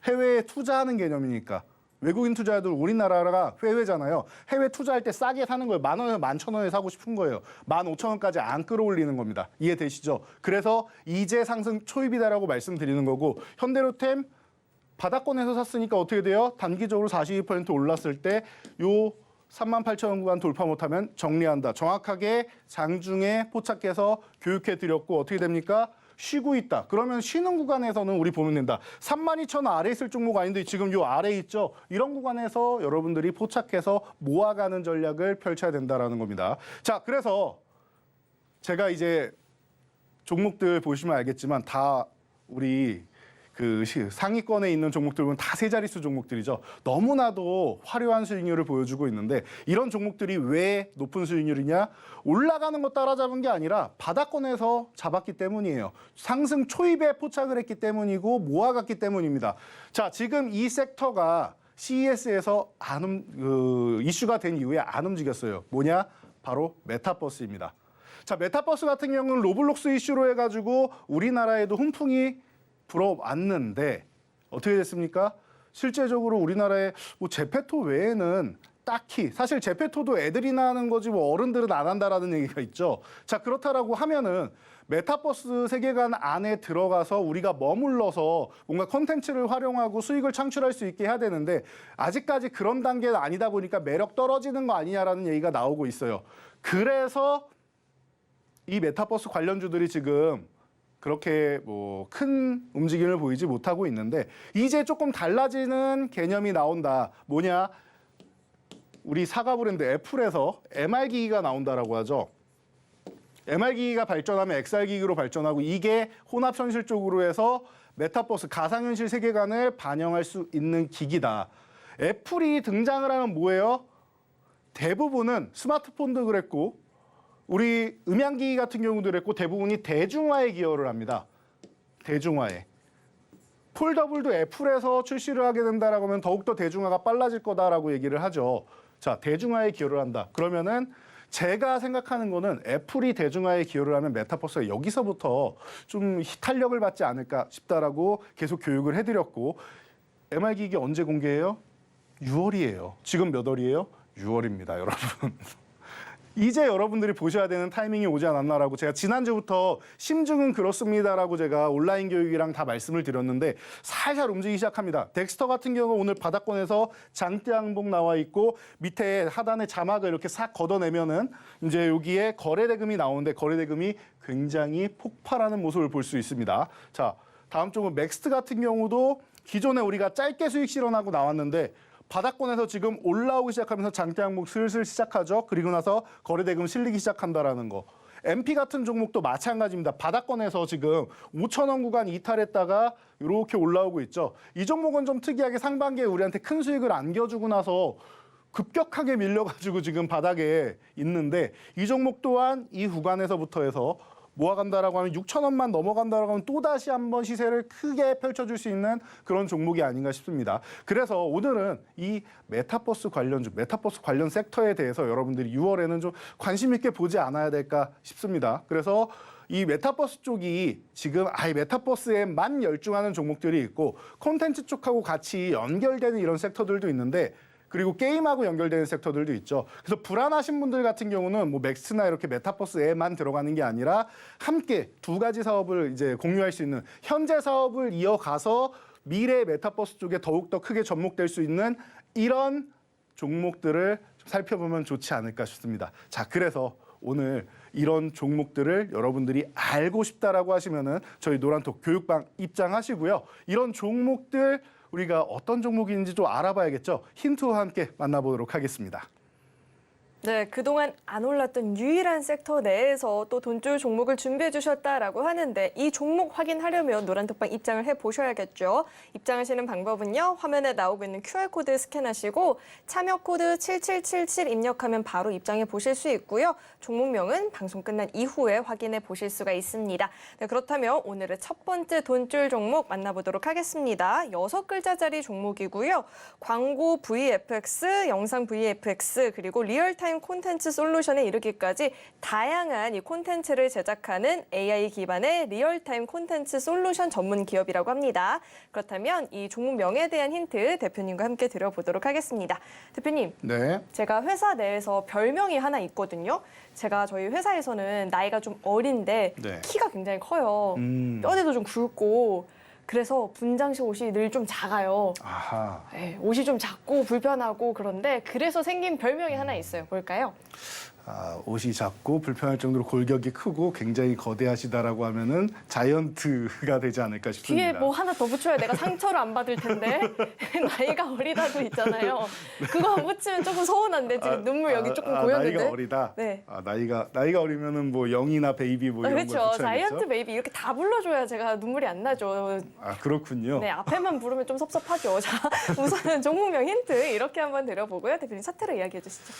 해외에 투자하는 개념이니까. 외국인 투자자들 우리나라가 해외잖아요. 해외 투자할 때 싸게 사는 거예요. 10,000원에서 11,000원에 사고 싶은 거예요. 15,000원까지 안 끌어올리는 겁니다. 이해되시죠? 그래서 이제 상승 초입이다라고 말씀드리는 거고, 현대로템 바닥권에서 샀으니까 어떻게 돼요? 단기적으로 42% 올랐을 때 요 38,000원 구간 돌파 못하면 정리한다. 정확하게 장중에 포착해서 교육해 드렸고 어떻게 됩니까? 쉬고 있다. 그러면 쉬는 구간에서는 우리 보면 된다. 32,000원 아래 있을 종목 아닌데 지금 요 아래 있죠. 이런 구간에서 여러분들이 포착해서 모아가는 전략을 펼쳐야 된다라는 겁니다. 자, 그래서 제가 이제 종목들 보시면 알겠지만 다 우리 그 상위권에 있는 종목들은 다 세 자릿수 종목들이죠. 너무나도 화려한 수익률을 보여주고 있는데 이런 종목들이 왜 높은 수익률이냐? 올라가는 거 따라잡은 게 아니라 바닥권에서 잡았기 때문이에요. 상승 초입에 포착을 했기 때문이고 모아갔기 때문입니다. 자, 지금 이 섹터가 CES에서 이슈가 된 이후에 안 움직였어요. 뭐냐? 바로 메타버스입니다. 자, 메타버스 같은 경우는 로블록스 이슈로 해가지고 우리나라에도 훈풍이 불어왔는데 어떻게 됐습니까? 실제적으로 우리나라에 뭐 제페토 외에는 딱히 사실 제페토도 애들이나 하는 거지 뭐 어른들은 안 한다라는 얘기가 있죠. 자, 그렇다라고 하면은 메타버스 세계관 안에 들어가서 우리가 머물러서 뭔가 콘텐츠를 활용하고 수익을 창출할 수 있게 해야 되는데 아직까지 그런 단계는 아니다 보니까 매력 떨어지는 거 아니냐라는 얘기가 나오고 있어요. 그래서 이 메타버스 관련주들이 지금 그렇게 뭐 큰 움직임을 보이지 못하고 있는데 이제 조금 달라지는 개념이 나온다. 뭐냐? 우리 사과 브랜드 애플에서 MR 기기가 나온다라고 하죠. MR 기기가 발전하면 XR 기기로 발전하고 이게 혼합 현실 쪽으로 해서 메타버스 가상현실 세계관을 반영할 수 있는 기기다. 애플이 등장을 하면 뭐예요? 대부분은 스마트폰도 그랬고 우리 음향기기 같은 경우도 그랬고 대부분이 대중화에 기여를 합니다. 대중화에. 폴더블도 애플에서 출시를 하게 된다라고 하면 더욱더 대중화가 빨라질 거다라고 얘기를 하죠. 자, 대중화에 기여를 한다. 그러면은 제가 생각하는 거는 애플이 대중화에 기여를 하면 메타버스가 여기서부터 좀 탄력을 받지 않을까 싶다라고 계속 교육을 해드렸고 MR 기기 언제 공개해요? 6월이에요. 지금 몇 월이에요? 6월입니다, 여러분. 이제 여러분들이 보셔야 되는 타이밍이 오지 않았나라고 제가 지난주부터 심증은 그렇습니다라고 제가 온라인 교육이랑 다 말씀을 드렸는데 살살 움직이기 시작합니다. 덱스터 같은 경우 오늘 바닥권에서 장대 항복 나와 있고 밑에 하단에 자막을 이렇게 싹 걷어내면은 이제 여기에 거래대금이 나오는데 거래대금이 굉장히 폭발하는 모습을 볼 수 있습니다. 자, 다음 쪽은 맥스트 같은 경우도 기존에 우리가 짧게 수익 실현하고 나왔는데 바닥권에서 지금 올라오기 시작하면서 장대 항목 슬슬 시작하죠. 그리고 나서 거래대금 실리기 시작한다라는 거. MP 같은 종목도 마찬가지입니다. 바닥권에서 지금 5,000원 구간 이탈했다가 이렇게 올라오고 있죠. 이 종목은 좀 특이하게 상반기에 우리한테 큰 수익을 안겨주고 나서 급격하게 밀려가지고 지금 바닥에 있는데 이 종목 또한 이 구간에서부터 해서 모아간다라고 하면 6,000원만 넘어간다라고 하면 또다시 한번 시세를 크게 펼쳐줄 수 있는 그런 종목이 아닌가 싶습니다. 그래서 오늘은 이 메타버스 관련주, 메타버스 관련 섹터에 대해서 여러분들이 6월에는 좀 관심 있게 보지 않아야 될까 싶습니다. 그래서 이 메타버스 쪽이 지금 아예 메타버스에만 열중하는 종목들이 있고 콘텐츠 쪽하고 같이 연결되는 이런 섹터들도 있는데 그리고 게임하고 연결되는 섹터들도 있죠. 그래서 불안하신 분들 같은 경우는 뭐 맥스나 이렇게 메타버스에만 들어가는 게 아니라 함께 두 가지 사업을 이제 공유할 수 있는 현재 사업을 이어가서 미래 메타버스 쪽에 더욱더 크게 접목될 수 있는 이런 종목들을 살펴보면 좋지 않을까 싶습니다. 자, 그래서 오늘 이런 종목들을 여러분들이 알고 싶다라고 하시면은 저희 노란톡 교육방 입장하시고요. 이런 종목들 우리가 어떤 종목인지 좀 알아봐야겠죠. 힌트와 함께 만나보도록 하겠습니다. 네, 그동안 안 올랐던 유일한 섹터 내에서 또 돈줄 종목을 준비해 주셨다라고 하는데 이 종목 확인하려면 노란톡방 입장을 해보셔야겠죠. 입장하시는 방법은요. 화면에 나오고 있는 QR코드 스캔하시고 참여 코드 7777 입력하면 바로 입장해 보실 수 있고요. 종목명은 방송 끝난 이후에 확인해 보실 수가 있습니다. 네, 그렇다면 오늘의 첫 번째 돈줄 종목 만나보도록 하겠습니다. 6글자짜리 종목이고요. 광고 VFX, 영상 VFX, 그리고 리얼타임 리얼타임 콘텐츠 솔루션에 이르기까지 다양한 이 콘텐츠를 제작하는 AI 기반의 리얼타임 콘텐츠 솔루션 전문 기업이라고 합니다. 그렇다면 이 종목 명에 대한 힌트 대표님과 함께 드려보도록 하겠습니다. 대표님, 네. 제가 회사 내에서 별명이 하나 있거든요. 제가 저희 회사에서는 나이가 좀 어린데 네. 키가 굉장히 커요. 뼈대도 좀 굵고 그래서 분장실 옷이 늘 좀 작아요. 아하. 네, 옷이 좀 작고 불편하고 그런데 그래서 생긴 별명이 하나 있어요. 뭘까요? 옷이 작고 불편할 정도로 골격이 크고 굉장히 거대하시다라고 하면은 자이언트가 되지 않을까 싶습니다. 뒤에 뭐 하나 더 붙여야 내가 상처를 안 받을 텐데 나이가 어리다도 있잖아요. 그거 안 붙이면 조금 서운한데 지금 눈물 여기 조금 고였는데. 나이가 어리다. 네. 나이가 어리면은 뭐 영이나 베이비 뭐 이런 거 그렇죠. 붙여야겠죠. 자이언트 베이비 이렇게 다 불러줘야 제가 눈물이 안 나죠. 그렇군요. 네, 앞에만 부르면 좀 섭섭하죠. 자, 우선은 종목명 힌트 이렇게 한번 드려보고요. 대표님 차트를 이야기해 주시죠.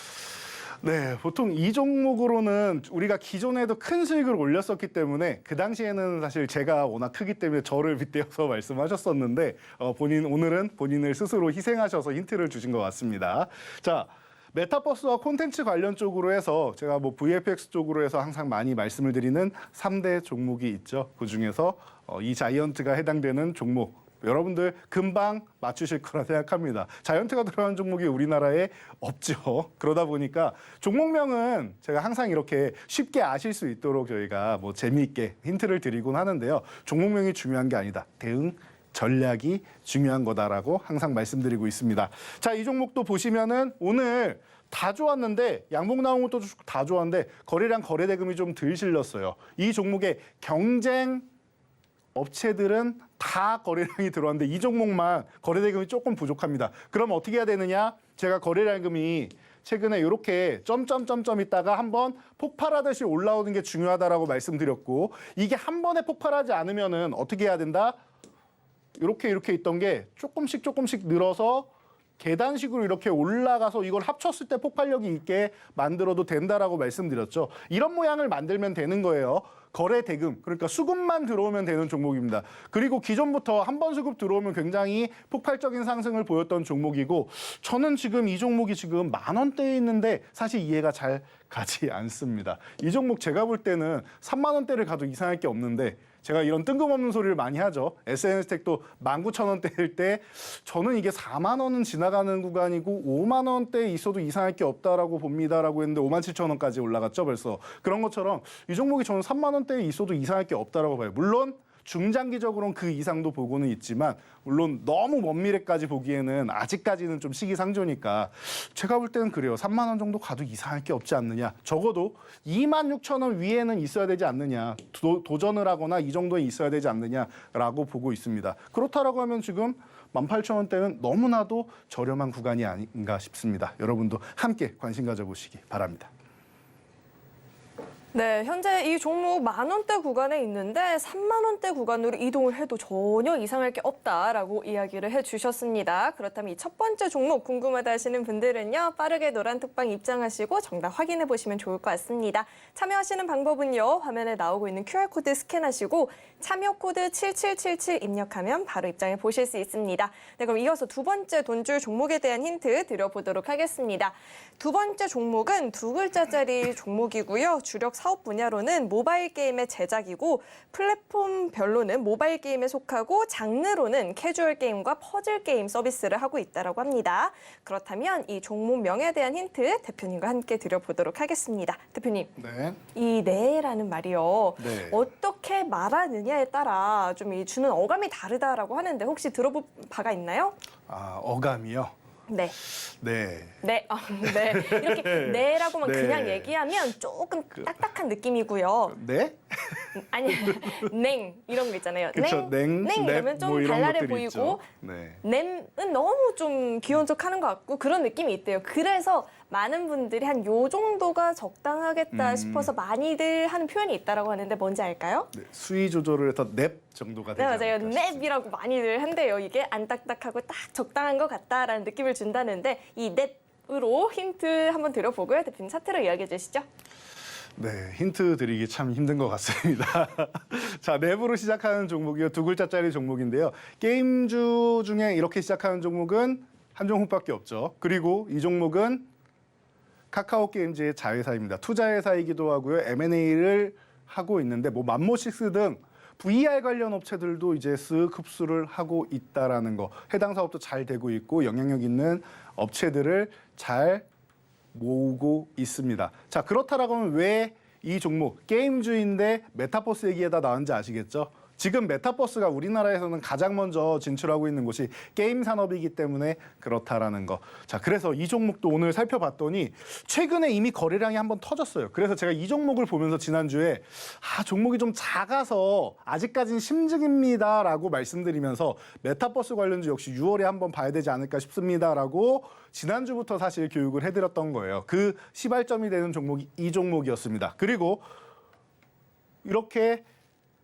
네, 보통 이 종목으로는 우리가 기존에도 큰 수익을 올렸었기 때문에 그 당시에는 사실 제가 워낙 크기 때문에 저를 빗대어서 말씀하셨었는데 오늘은 본인을 스스로 희생하셔서 힌트를 주신 것 같습니다. 자, 메타버스와 콘텐츠 관련 쪽으로 해서 제가 뭐 VFX 쪽으로 해서 항상 많이 말씀을 드리는 3대 종목이 있죠. 그중에서 이 자이언트가 해당되는 종목 여러분들 금방 맞추실 거라 생각합니다. 자이언트가 들어간 종목이 우리나라에 없죠. 그러다 보니까 종목명은 제가 항상 이렇게 쉽게 아실 수 있도록 저희가 뭐 재미있게 힌트를 드리곤 하는데요. 종목명이 중요한 게 아니다. 대응 전략이 중요한 거다라고 항상 말씀드리고 있습니다. 자, 이 종목도 보시면은 오늘 다 좋았는데 양봉 나온 것도 다 좋았는데 거래량 거래 대금이 좀 덜 실렸어요. 이 종목의 경쟁 업체들은 다 거래량이 들어왔는데 이 종목만 거래 대금이 조금 부족합니다. 그럼 어떻게 해야 되느냐? 제가 거래량금이 최근에 이렇게 점점점점 있다가 한번 폭발하듯이 올라오는 게 중요하다라고 말씀드렸고 이게 한 번에 폭발하지 않으면은 어떻게 해야 된다? 이렇게 있던 게 조금씩 늘어서 계단식으로 이렇게 올라가서 이걸 합쳤을 때 폭발력이 있게 만들어도 된다라고 말씀드렸죠. 이런 모양을 만들면 되는 거예요. 거래 대금, 그러니까 수급만 들어오면 되는 종목입니다. 그리고 기존부터 한 번 수급 들어오면 굉장히 폭발적인 상승을 보였던 종목이고 저는 지금 이 종목이 지금 10,000원대에 있는데 사실 이해가 잘 가지 않습니다. 이 종목 제가 볼 때는 30,000원대를 가도 이상할 게 없는데 제가 이런 뜬금없는 소리를 많이 하죠. SNS 택도 19,000원대일 때 저는 이게 4만 원은 지나가는 구간이고 5만 원대에 있어도 이상할 게 없다라고 봅니다라고 했는데 57,000원까지 올라갔죠 벌써. 그런 것처럼 이 종목이 저는 3만 원대에 있어도 이상할 게 없다라고 봐요. 물론 중장기적으로는 그 이상도 보고는 있지만 물론 너무 먼 미래까지 보기에는 아직까지는 좀 시기상조니까 제가 볼 때는 그래요. 3만 원 정도 가도 이상할 게 없지 않느냐. 적어도 26,000원 위에는 있어야 되지 않느냐. 도전을 하거나 이 정도에 있어야 되지 않느냐라고 보고 있습니다. 그렇다라고 하면 지금 18,000원대는 너무나도 저렴한 구간이 아닌가 싶습니다. 여러분도 함께 관심 가져보시기 바랍니다. 네, 현재 이 종목 10,000원대 구간에 있는데 30,000원대 구간으로 이동을 해도 전혀 이상할 게 없다라고 이야기를 해주셨습니다. 그렇다면 이 첫 번째 종목 궁금하다 하시는 분들은요. 빠르게 노란 톡방 입장하시고 정답 확인해 보시면 좋을 것 같습니다. 참여하시는 방법은요. 화면에 나오고 있는 QR코드 스캔하시고 참여 코드 7777 입력하면 바로 입장해 보실 수 있습니다. 네, 그럼 이어서 두 번째 돈줄 종목에 대한 힌트 드려보도록 하겠습니다. 두 번째 종목은 두 글자짜리 종목이고요. 주력 사업 분야로는 모바일 게임의 제작이고 플랫폼별로는 모바일 게임에 속하고 장르로는 캐주얼 게임과 퍼즐 게임 서비스를 하고 있다고 합니다. 그렇다면 이 종목명에 대한 힌트 대표님과 함께 드려보도록 하겠습니다. 대표님, 네. 이 네라는 말이요. 네. 어떻게 말하느냐에 따라 좀 이 주는 어감이 다르다라고 하는데 혹시 들어본 바가 있나요? 어감이요? 네. 네. 네, 네. 이렇게 네라고만 네. 그냥 얘기하면 조금 딱딱한 느낌이고요. 네? 아니, 냉 이런 거 있잖아요. 그렇죠. 냉, 이러면 넵, 좀 뭐 이런 발랄해 것들이 보이고 있죠. 네. 냄은 너무 좀 귀여운 척 하는 것 같고 그런 느낌이 있대요. 그래서 많은 분들이 한 요 정도가 적당하겠다 싶어서 많이들 하는 표현이 있다라고 하는데 뭔지 알까요? 네, 수위 조절을 해서 넵 정도가 네, 되지 맞아요. 않을까 싶습니다. 넵이라고 많이들 한대요. 이게 안 딱딱하고 딱 적당한 것 같다라는 느낌을 준다는데 이 넵으로 힌트 한번 드려보고요. 대표님 차트로 이야기해 주시죠. 네, 힌트 드리기 참 힘든 것 같습니다. 자, 랩으로 시작하는 종목이요. 두 글자짜리 종목인데요. 게임주 중에 이렇게 시작하는 종목은 한 종목밖에 없죠. 그리고 이 종목은 카카오 게임즈의 자회사입니다. 투자회사이기도 하고요. M&A를 하고 있는데 뭐 맘모식스 등 VR 관련 업체들도 이제 쓱 흡수를 하고 있다라는 거. 해당 사업도 잘 되고 있고 영향력 있는 업체들을 잘 모으고 있습니다. 자, 그렇다라고 하면 왜 이 종목 게임주인데 메타버스 얘기에다 나왔는지 아시겠죠? 지금 메타버스가 우리나라에서는 가장 먼저 진출하고 있는 곳이 게임 산업이기 때문에 그렇다라는 거. 자, 그래서 이 종목도 오늘 살펴봤더니 최근에 이미 거래량이 한번 터졌어요. 그래서 제가 이 종목을 보면서 지난주에 종목이 좀 작아서 아직까지는 심증입니다라고 말씀드리면서 메타버스 관련주 역시 6월에 한번 봐야 되지 않을까 싶습니다라고 지난주부터 사실 교육을 해드렸던 거예요. 그 시발점이 되는 종목이 이 종목이었습니다. 그리고 이렇게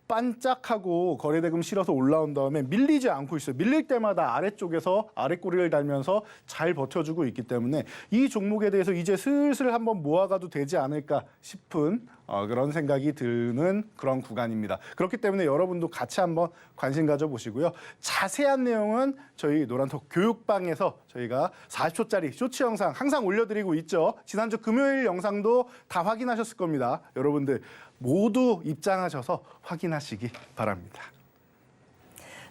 반짝하고 거래대금 실어서 올라온 다음에 밀리지 않고 있어요. 밀릴 때마다 아래쪽에서 아랫꼬리를 달면서 잘 버텨주고 있기 때문에 이 종목에 대해서 이제 슬슬 한번 모아가도 되지 않을까 싶은 그런 생각이 드는 그런 구간입니다. 그렇기 때문에 여러분도 같이 한번 관심 가져보시고요. 자세한 내용은 저희 노란톡 교육방에서 저희가 40초짜리 쇼츠 영상 항상 올려드리고 있죠. 지난주 금요일 영상도 다 확인하셨을 겁니다. 여러분들 모두 입장하셔서 확인하시기 바랍니다.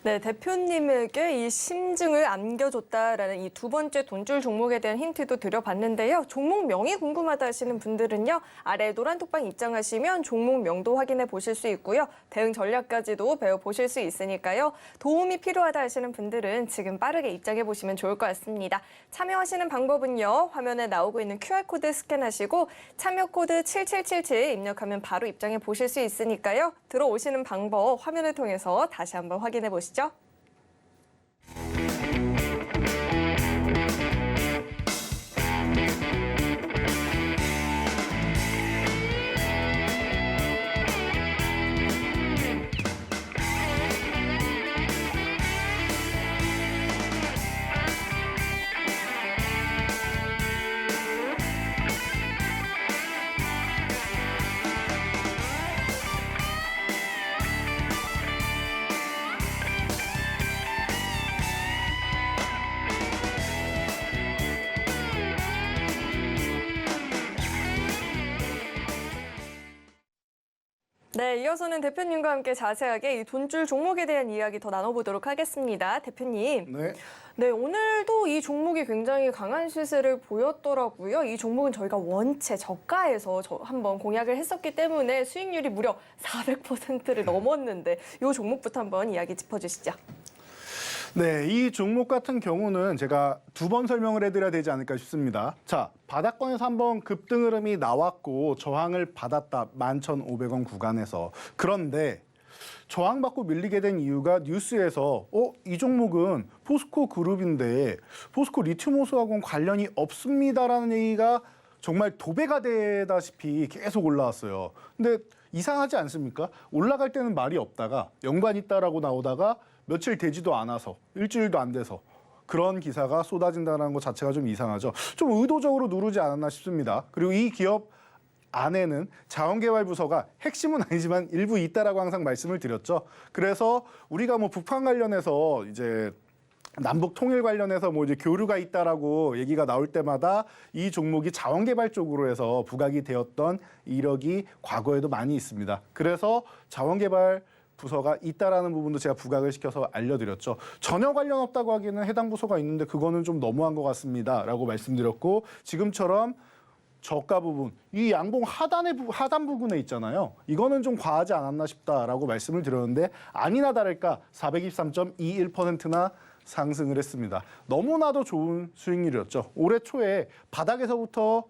네, 대표님에게 이 심증을 안겨줬다라는 이 두 번째 돈줄 종목에 대한 힌트도 드려봤는데요. 종목명이 궁금하다 하시는 분들은요. 아래 노란톡방 입장하시면 종목명도 확인해 보실 수 있고요. 대응 전략까지도 배워보실 수 있으니까요. 도움이 필요하다 하시는 분들은 지금 빠르게 입장해 보시면 좋을 것 같습니다. 참여하시는 방법은요. 화면에 나오고 있는 QR코드 스캔하시고 참여 코드 7777 입력하면 바로 입장해 보실 수 있으니까요. 들어오시는 방법 화면을 통해서 다시 한번 확인해 보시죠. 네, 이어서는 대표님과 함께 자세하게 이 돈줄 종목에 대한 이야기 더 나눠보도록 하겠습니다. 대표님. 네. 네, 오늘도 이 종목이 굉장히 강한 시세를 보였더라고요. 이 종목은 저희가 원체 저가에서 한번 공략을 했었기 때문에 수익률이 무려 400%를 넘었는데 이 종목부터 한번 이야기 짚어주시죠. 네, 이 종목 같은 경우는 제가 두 번 설명을 해드려야 되지 않을까 싶습니다. 자, 바닥권에서 한번 급등 흐름이 나왔고 저항을 받았다. 11,500원 구간에서. 그런데 저항받고 밀리게 된 이유가 뉴스에서 이 종목은 포스코 그룹인데 포스코 리튬호수하고는 관련이 없습니다라는 얘기가 정말 도배가 되다시피 계속 올라왔어요. 근데 이상하지 않습니까? 올라갈 때는 말이 없다가 연관 있다라고 나오다가 며칠 되지도 않아서 일주일도 안 돼서 그런 기사가 쏟아진다는 것 자체가 좀 이상하죠. 좀 의도적으로 누르지 않았나 싶습니다. 그리고 이 기업 안에는 자원개발 부서가 핵심은 아니지만 일부 있다라고 항상 말씀을 드렸죠. 그래서 우리가 뭐 북한 관련해서 이제 남북 통일 관련해서 뭐 이제 교류가 있다라고 얘기가 나올 때마다 이 종목이 자원개발 쪽으로 해서 부각이 되었던 이력이 과거에도 많이 있습니다. 그래서 자원개발 부서가 있다라는 부분도 제가 부각을 시켜서 알려드렸죠. 전혀 관련 없다고 하기에는 해당 부서가 있는데 그거는 좀 너무한 것 같습니다라고 말씀드렸고 지금처럼 저가 부분, 이 양봉 하단 부분에 있잖아요. 이거는 좀 과하지 않았나 싶다라고 말씀을 드렸는데 아니나 다를까 423.21%나 상승을 했습니다. 너무나도 좋은 수익률이었죠. 올해 초에 바닥에서부터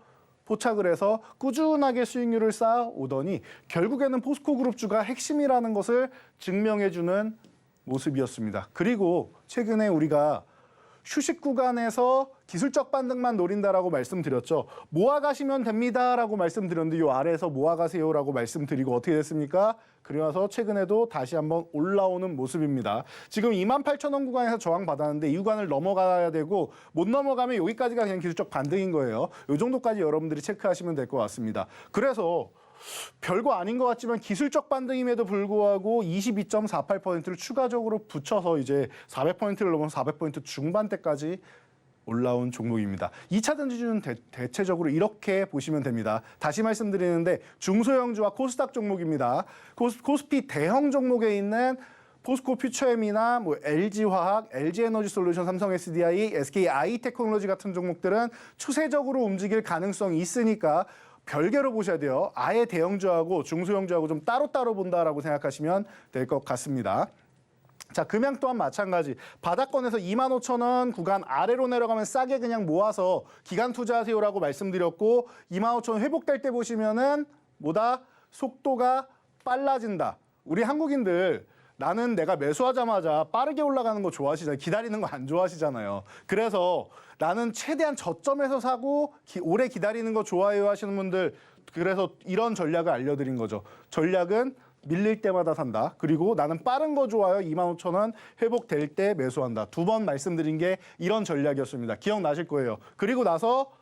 포착을 해서 꾸준하게 수익률을 쌓아오더니 결국에는 포스코그룹주가 핵심이라는 것을 증명해주는 모습이었습니다. 그리고 최근에 우리가 휴식 구간에서 기술적 반등만 노린다라고 말씀드렸죠. 모아가시면 됩니다라고 말씀드렸는데 이 아래에서 모아가세요라고 말씀드리고 어떻게 됐습니까? 그래서 최근에도 다시 한번 올라오는 모습입니다. 지금 28,000원 구간에서 저항받았는데 이 구간을 넘어가야 되고 못 넘어가면 여기까지가 그냥 기술적 반등인 거예요. 이 정도까지 여러분들이 체크하시면 될 것 같습니다. 그래서 별거 아닌 것 같지만 기술적 반등임에도 불구하고 22.48%를 추가적으로 붙여서 이제 400포인트를 넘어서 400포인트 중반대까지 올라온 종목입니다. 2차 전지주는 대체적으로 이렇게 보시면 됩니다. 다시 말씀드리는데 중소형주와 코스닥 종목입니다. 코스피 대형 종목에 있는 포스코 퓨처엠이나 뭐 LG화학, LG에너지솔루션, 삼성 SDI, SK 아이테크놀로지 같은 종목들은 추세적으로 움직일 가능성이 있으니까 별개로 보셔야 돼요. 아예 대형주하고 중소형주하고 좀 따로따로 본다라고 생각하시면 될 것 같습니다. 자, 금양 또한 마찬가지. 바닥권에서 25,000원 구간 아래로 내려가면 싸게 그냥 모아서 기간 투자하세요라고 말씀드렸고 25,000원 회복될 때 보시면은 뭐다? 속도가 빨라진다. 우리 한국인들 나는 내가 매수하자마자 빠르게 올라가는 거 좋아하시잖아요. 기다리는 거 안 좋아하시잖아요. 그래서 나는 최대한 저점에서 사고 오래 기다리는 거 좋아해요 하시는 분들, 그래서 이런 전략을 알려드린 거죠. 전략은 밀릴 때마다 산다. 그리고 나는 빠른 거 좋아요. 25,000원 회복될 때 매수한다. 2번 말씀드린 게 이런 전략이었습니다. 기억나실 거예요. 그리고 나서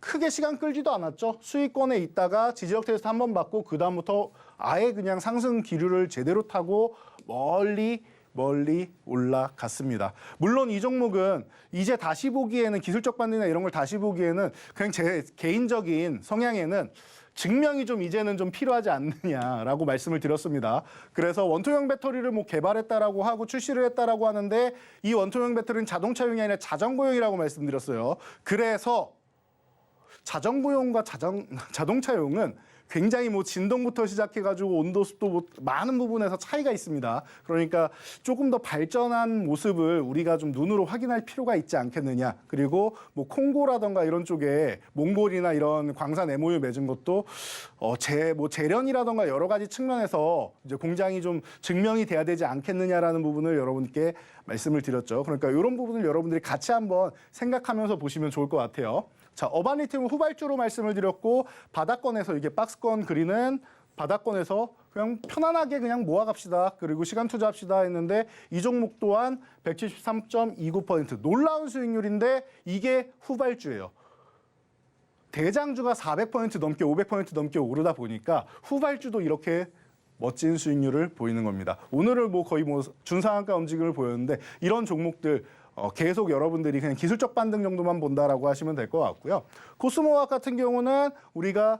크게 시간 끌지도 않았죠. 수익권에 있다가 지지력 테스트 한 번 받고 그다음부터 아예 그냥 상승 기류를 제대로 타고 멀리 올라갔습니다. 물론 이 종목은 이제 다시 보기에는 기술적 반등이나 이런 걸 다시 보기에는 그냥 제 개인적인 성향에는 증명이 좀 이제는 좀 필요하지 않느냐라고 말씀을 드렸습니다. 그래서 원통형 배터리를 뭐 개발했다라고 하고 출시를 했다라고 하는데 이 원통형 배터리는 자동차용이 아니라 자전거용이라고 말씀드렸어요. 그래서 자전거용과 자동차용은 굉장히 뭐 진동부터 시작해가지고 온도, 습도 뭐 많은 부분에서 차이가 있습니다. 그러니까 조금 더 발전한 모습을 우리가 좀 눈으로 확인할 필요가 있지 않겠느냐. 그리고 뭐 콩고라던가 이런 쪽에 몽골이나 이런 광산 MOU 맺은 것도 재련이라던가 여러 가지 측면에서 이제 공장이 좀 증명이 돼야 되지 않겠느냐라는 부분을 여러분께 말씀을 드렸죠. 그러니까 이런 부분을 여러분들이 같이 한번 생각하면서 보시면 좋을 것 같아요. 자, 어반리튬은 후발주로 말씀을 드렸고 바닥권에서 이게 박스권 그리는 바닥권에서 그냥 편안하게 그냥 모아갑시다. 그리고 시간 투자합시다 했는데 이 종목 또한 173.29% 놀라운 수익률인데 이게 후발주예요. 대장주가 400% 넘게 500% 넘게 오르다 보니까 후발주도 이렇게 멋진 수익률을 보이는 겁니다. 오늘은 뭐 거의 뭐 준상한가 움직임을 보였는데 이런 종목들 계속 여러분들이 그냥 기술적 반등 정도만 본다라고 하시면 될 것 같고요. 코스모화학 같은 경우는 우리가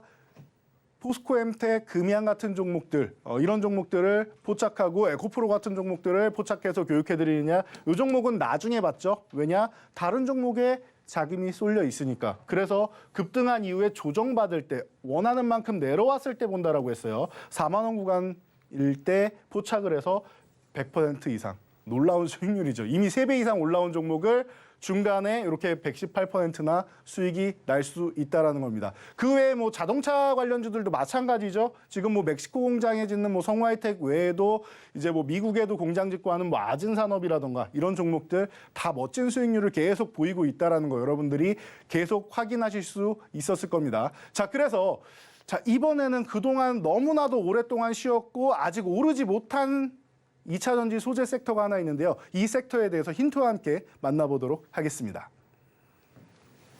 포스코엠텍, 금양 같은 종목들 이런 종목들을 포착하고 에코프로 같은 종목들을 포착해서 교육해드리느냐 이 종목은 나중에 봤죠. 왜냐? 다른 종목에 자금이 쏠려 있으니까. 그래서 급등한 이후에 조정받을 때 원하는 만큼 내려왔을 때 본다라고 했어요. 4만 원 구간일 때 포착을 해서 100% 이상. 놀라운 수익률이죠. 이미 3배 이상 올라온 종목을 중간에 이렇게 118%나 수익이 날 수 있다라는 겁니다. 그 외에 뭐 자동차 관련주들도 마찬가지죠. 지금 뭐 멕시코 공장에 짓는 뭐 성우하이텍 외에도 이제 뭐 미국에도 공장 짓고 하는 뭐 아진산업이라던가 이런 종목들 다 멋진 수익률을 계속 보이고 있다라는 거 여러분들이 계속 확인하실 수 있었을 겁니다. 자, 그래서 이번에는 그동안 너무나도 오랫동안 쉬었고 아직 오르지 못한 2차 전지 소재 섹터가 하나 있는데요. 이 섹터에 대해서 힌트와 함께 만나보도록 하겠습니다.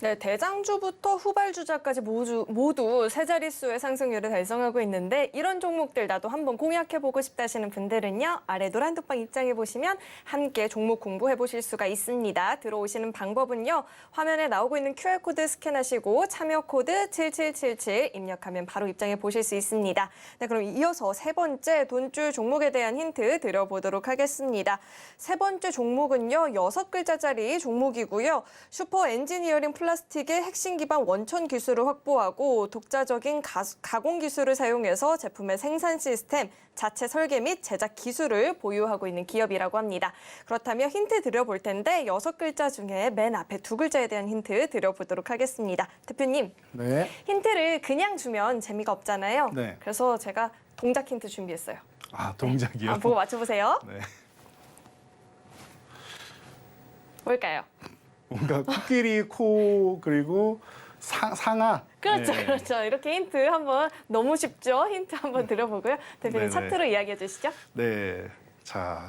네, 대장주부터 후발주자까지 모두 세 자릿수의 상승률을 달성하고 있는데 이런 종목들 나도 한번 공략해보고 싶다시는 분들은요. 아래 노란 톡방 입장해보시면 함께 종목 공부해보실 수가 있습니다. 들어오시는 방법은요. 화면에 나오고 있는 QR코드 스캔하시고 참여 코드 7777 입력하면 바로 입장해보실 수 있습니다. 네, 그럼 이어서 세 번째 돈줄 종목에 대한 힌트 드려보도록 하겠습니다. 세 번째 종목은요. 6글자짜리 종목이고요. 슈퍼 엔지니어링 플라스틱의 핵심 기반 원천 기술을 확보하고 독자적인 가공 기술을 사용해서 제품의 생산 시스템, 자체 설계 및 제작 기술을 보유하고 있는 기업이라고 합니다. 그렇다면 힌트 드려볼 텐데 6글자 중에 맨 앞에 2글자에 대한 힌트 드려보도록 하겠습니다. 대표님, 네. 힌트를 그냥 주면 재미가 없잖아요. 네. 그래서 제가 동작 힌트 준비했어요. 아, 동작이요? 한번 보고 맞춰보세요. 네. 뭘까요? 뭔가 코끼리 코 그리고 상아. 그렇죠, 네. 그렇죠. 이렇게 힌트 한번 너무 쉽죠? 힌트 한번 드려보고요. 대표님 네네. 차트로 이야기해 주시죠. 네. 자,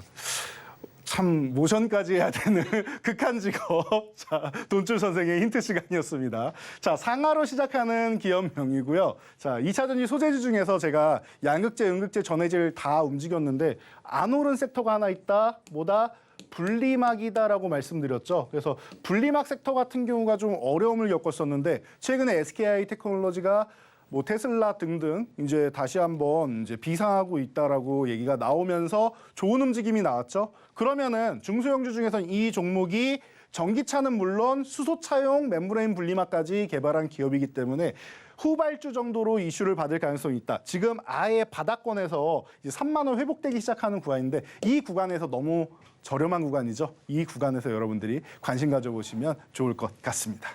참 모션까지 해야 되는 극한 직업. 자, 돈줄 선생의 힌트 시간이었습니다. 자, 상하로 시작하는 기업명이고요. 자, 2차 전지 소재주 중에서 제가 양극재, 음극재, 전해질 다 움직였는데 안 오른 섹터가 하나 있다. 뭐다? 분리막이다라고 말씀드렸죠. 그래서 분리막 섹터 같은 경우가 좀 어려움을 겪었었는데 최근에 SKI 테크놀로지가 뭐 테슬라 등등 이제 다시 한번 이제 비상하고 있다라고 얘기가 나오면서 좋은 움직임이 나왔죠. 그러면은 중소형주 중에서는 이 종목이 전기차는 물론 수소차용 멤브레인 분리막까지 개발한 기업이기 때문에 후발주 정도로 이슈를 받을 가능성이 있다. 지금 아예 바닥권에서 이제 3만 원 회복되기 시작하는 구간인데 이 구간에서 너무 저렴한 구간이죠. 이 구간에서 여러분들이 관심 가져보시면 좋을 것 같습니다.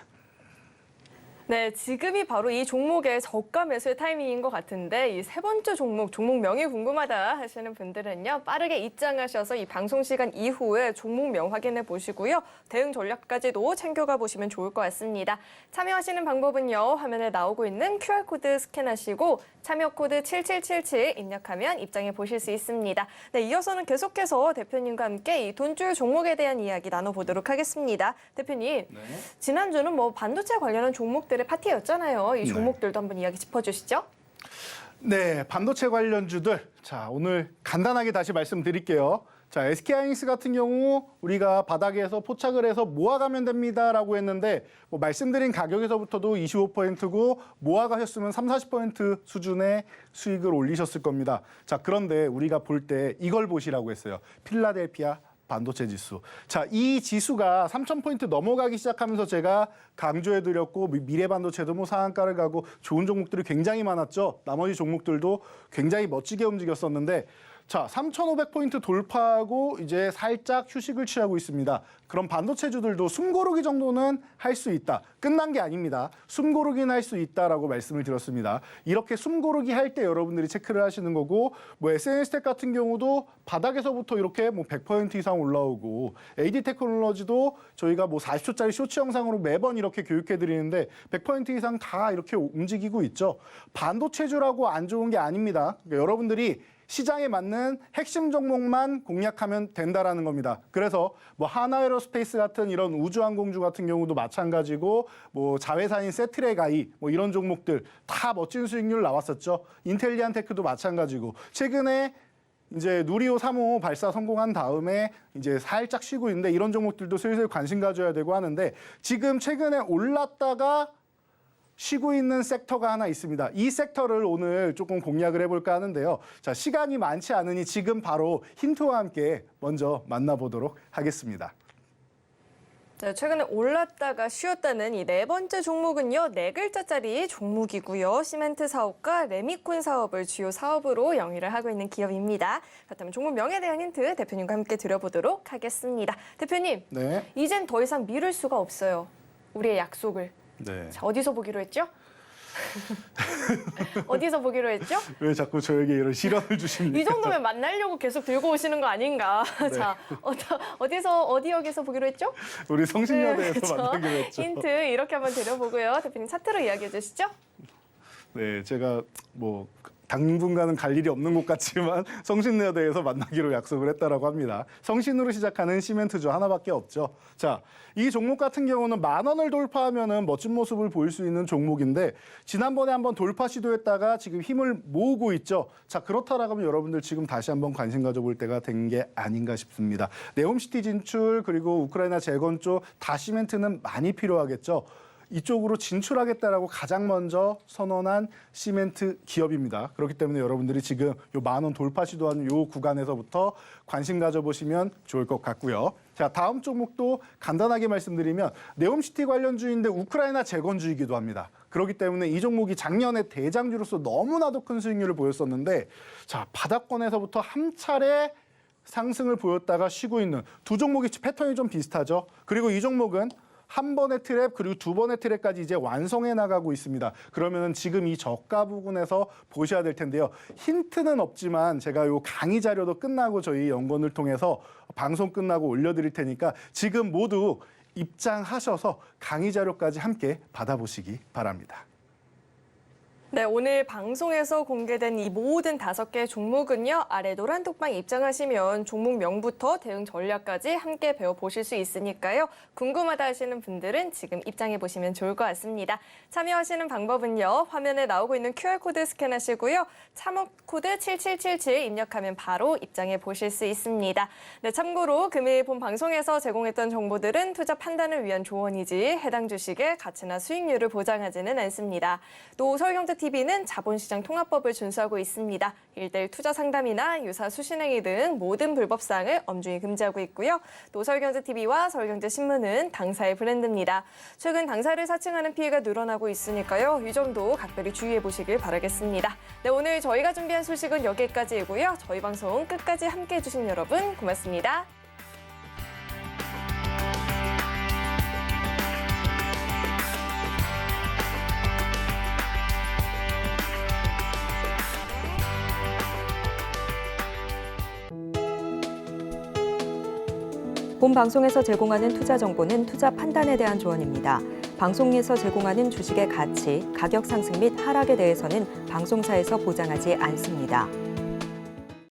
네, 지금이 바로 이 종목의 저가 매수의 타이밍인 것 같은데 이 세 번째 종목명이 궁금하다 하시는 분들은요. 빠르게 입장하셔서 이 방송 시간 이후에 종목명 확인해 보시고요. 대응 전략까지도 챙겨가 보시면 좋을 것 같습니다. 참여하시는 방법은요. 화면에 나오고 있는 QR코드 스캔하시고 참여 코드 7777 입력하면 입장해 보실 수 있습니다. 네, 이어서는 계속해서 대표님과 함께 이 돈줄 종목에 대한 이야기 나눠보도록 하겠습니다. 대표님, 네. 지난주는 뭐 반도체 관련한 종목들의 파티였잖아요. 이 종목들도 한번 이야기 짚어주시죠. 네, 반도체 관련주들. 자, 오늘 간단하게 다시 말씀드릴게요. 자, SK하이닉스 같은 경우 우리가 바닥에서 포착을 해서 모아가면 됩니다라고 했는데 뭐 말씀드린 가격에서부터도 25%고 모아가셨으면 30-40% 수준의 수익을 올리셨을 겁니다. 자, 그런데 우리가 볼 때 이걸 보시라고 했어요. 필라델피아 반도체 지수. 자, 이 지수가 3,000포인트 넘어가기 시작하면서 제가 강조해드렸고 미래 반도체도 뭐 상한가를 가고 좋은 종목들이 굉장히 많았죠. 나머지 종목들도 굉장히 멋지게 움직였었는데 자, 3,500포인트 돌파하고 이제 살짝 휴식을 취하고 있습니다. 그럼 반도체주들도 숨고르기 정도는 할 수 있다. 끝난 게 아닙니다. 숨고르기는 할 수 있다라고 말씀을 드렸습니다. 이렇게 숨고르기 할 때 여러분들이 체크를 하시는 거고 뭐 SNS텍 같은 경우도 바닥에서부터 이렇게 뭐 100% 이상 올라오고 AD 테크놀로지도 저희가 뭐 40초짜리 쇼츠 영상으로 매번 이렇게 교육해 드리는데 100% 이상 다 이렇게 움직이고 있죠. 반도체주라고 안 좋은 게 아닙니다. 그러니까 여러분들이 시장에 맞는 핵심 종목만 공략하면 된다라는 겁니다. 그래서 뭐 하나에로스페이스 같은 이런 우주항공주 같은 경우도 마찬가지고 뭐 자회사인 세트레가이 뭐 이런 종목들 다 멋진 수익률 나왔었죠. 인텔리안테크도 마찬가지고 최근에 이제 누리호 3호 발사 성공한 다음에 이제 살짝 쉬고 있는데 이런 종목들도 슬슬 관심 가져야 되고 하는데 지금 최근에 올랐다가 쉬고 있는 섹터가 하나 있습니다. 이 섹터를 오늘 조금 공략을 해볼까 하는데요. 자, 시간이 많지 않으니 지금 바로 힌트와 함께 먼저 만나보도록 하겠습니다. 네, 최근에 올랐다가 쉬었다는 이 네 번째 종목은요. 네 글자짜리 종목이고요. 시멘트 사업과 레미콘 사업을 주요 사업으로 영위를 하고 있는 기업입니다. 그렇다면 종목명에 대한 힌트 대표님과 함께 드려보도록 하겠습니다. 대표님, 네. 이젠 더 이상 미룰 수가 없어요. 우리의 약속을. 네. 자, 어디서 보기로 했죠? 어디서 보기로 했죠? 왜 자꾸 저에게 이런 실언을 주십니까? 이 정도면 만나려고 계속 들고 오시는 거 아닌가? 네. 자, 어디 역에서 보기로 했죠? 우리 성신여대에서 그렇죠. 만나기로 했죠. 힌트 이렇게 한번 드려보고요. 대표님 차트로 이야기해 주시죠. 네, 제가 뭐 당분간은 갈 일이 없는 것 같지만 성신여대에서 만나기로 약속을 했다라고 합니다. 성신으로 시작하는 시멘트주 하나밖에 없죠. 자, 이 종목 같은 경우는 10,000원을 돌파하면은 멋진 모습을 보일 수 있는 종목인데 지난번에 한번 돌파 시도했다가 지금 힘을 모으고 있죠. 자, 그렇다라고 하면 여러분들 지금 다시 한번 관심 가져볼 때가 된 게 아닌가 싶습니다. 네옴시티 진출 그리고 우크라이나 재건 쪽 다 시멘트는 많이 필요하겠죠. 이쪽으로 진출하겠다라고 가장 먼저 선언한 시멘트 기업입니다. 그렇기 때문에 여러분들이 지금 요 10,000원 돌파 시도하는 요 구간에서부터 관심 가져보시면 좋을 것 같고요. 자, 다음 종목도 간단하게 말씀드리면 네옴시티 관련주인데 우크라이나 재건주이기도 합니다. 그렇기 때문에 이 종목이 작년에 대장주로서 너무나도 큰 수익률을 보였었는데 자, 바닥권에서부터 한 차례 상승을 보였다가 쉬고 있는 두 종목의 패턴이 좀 비슷하죠. 그리고 이 종목은 한 번의 트랩 그리고 두 번의 트랩까지 이제 완성해 나가고 있습니다. 그러면은 지금 이 저가 부분에서 보셔야 될 텐데요. 힌트는 없지만 제가 요 강의 자료도 끝나고 저희 연구원을 통해서 방송 끝나고 올려드릴 테니까 지금 모두 입장하셔서 강의 자료까지 함께 받아보시기 바랍니다. 네, 오늘 방송에서 공개된 이 모든 5개 종목은요, 아래 노란 톡방에 입장하시면 종목명부터 대응 전략까지 함께 배워보실 수 있으니까요. 궁금하다 하시는 분들은 지금 입장해보시면 좋을 것 같습니다. 참여하시는 방법은요, 화면에 나오고 있는 QR코드 스캔하시고요. 참여코드 7777 입력하면 바로 입장해보실 수 있습니다. 네, 참고로 금일 본 방송에서 제공했던 정보들은 투자 판단을 위한 조언이지 해당 주식의 가치나 수익률을 보장하지는 않습니다. 또 서울경제TV는 자본시장 통합법을 준수하고 있습니다. 1:1 투자 상담이나 유사 수신행위 등 모든 불법사항을 엄중히 금지하고 있고요. 또 서울경제TV와 서울경제신문은 당사의 브랜드입니다. 최근 당사를 사칭하는 피해가 늘어나고 있으니까요. 이 점도 각별히 주의해 보시길 바라겠습니다. 네, 오늘 저희가 준비한 소식은 여기까지이고요. 저희 방송 끝까지 함께해 주신 여러분 고맙습니다. 본 방송에서 제공하는 투자 정보는 투자 판단에 대한 조언입니다. 방송에서 제공하는 주식의 가치, 가격 상승 및 하락에 대해서는 방송사에서 보장하지 않습니다.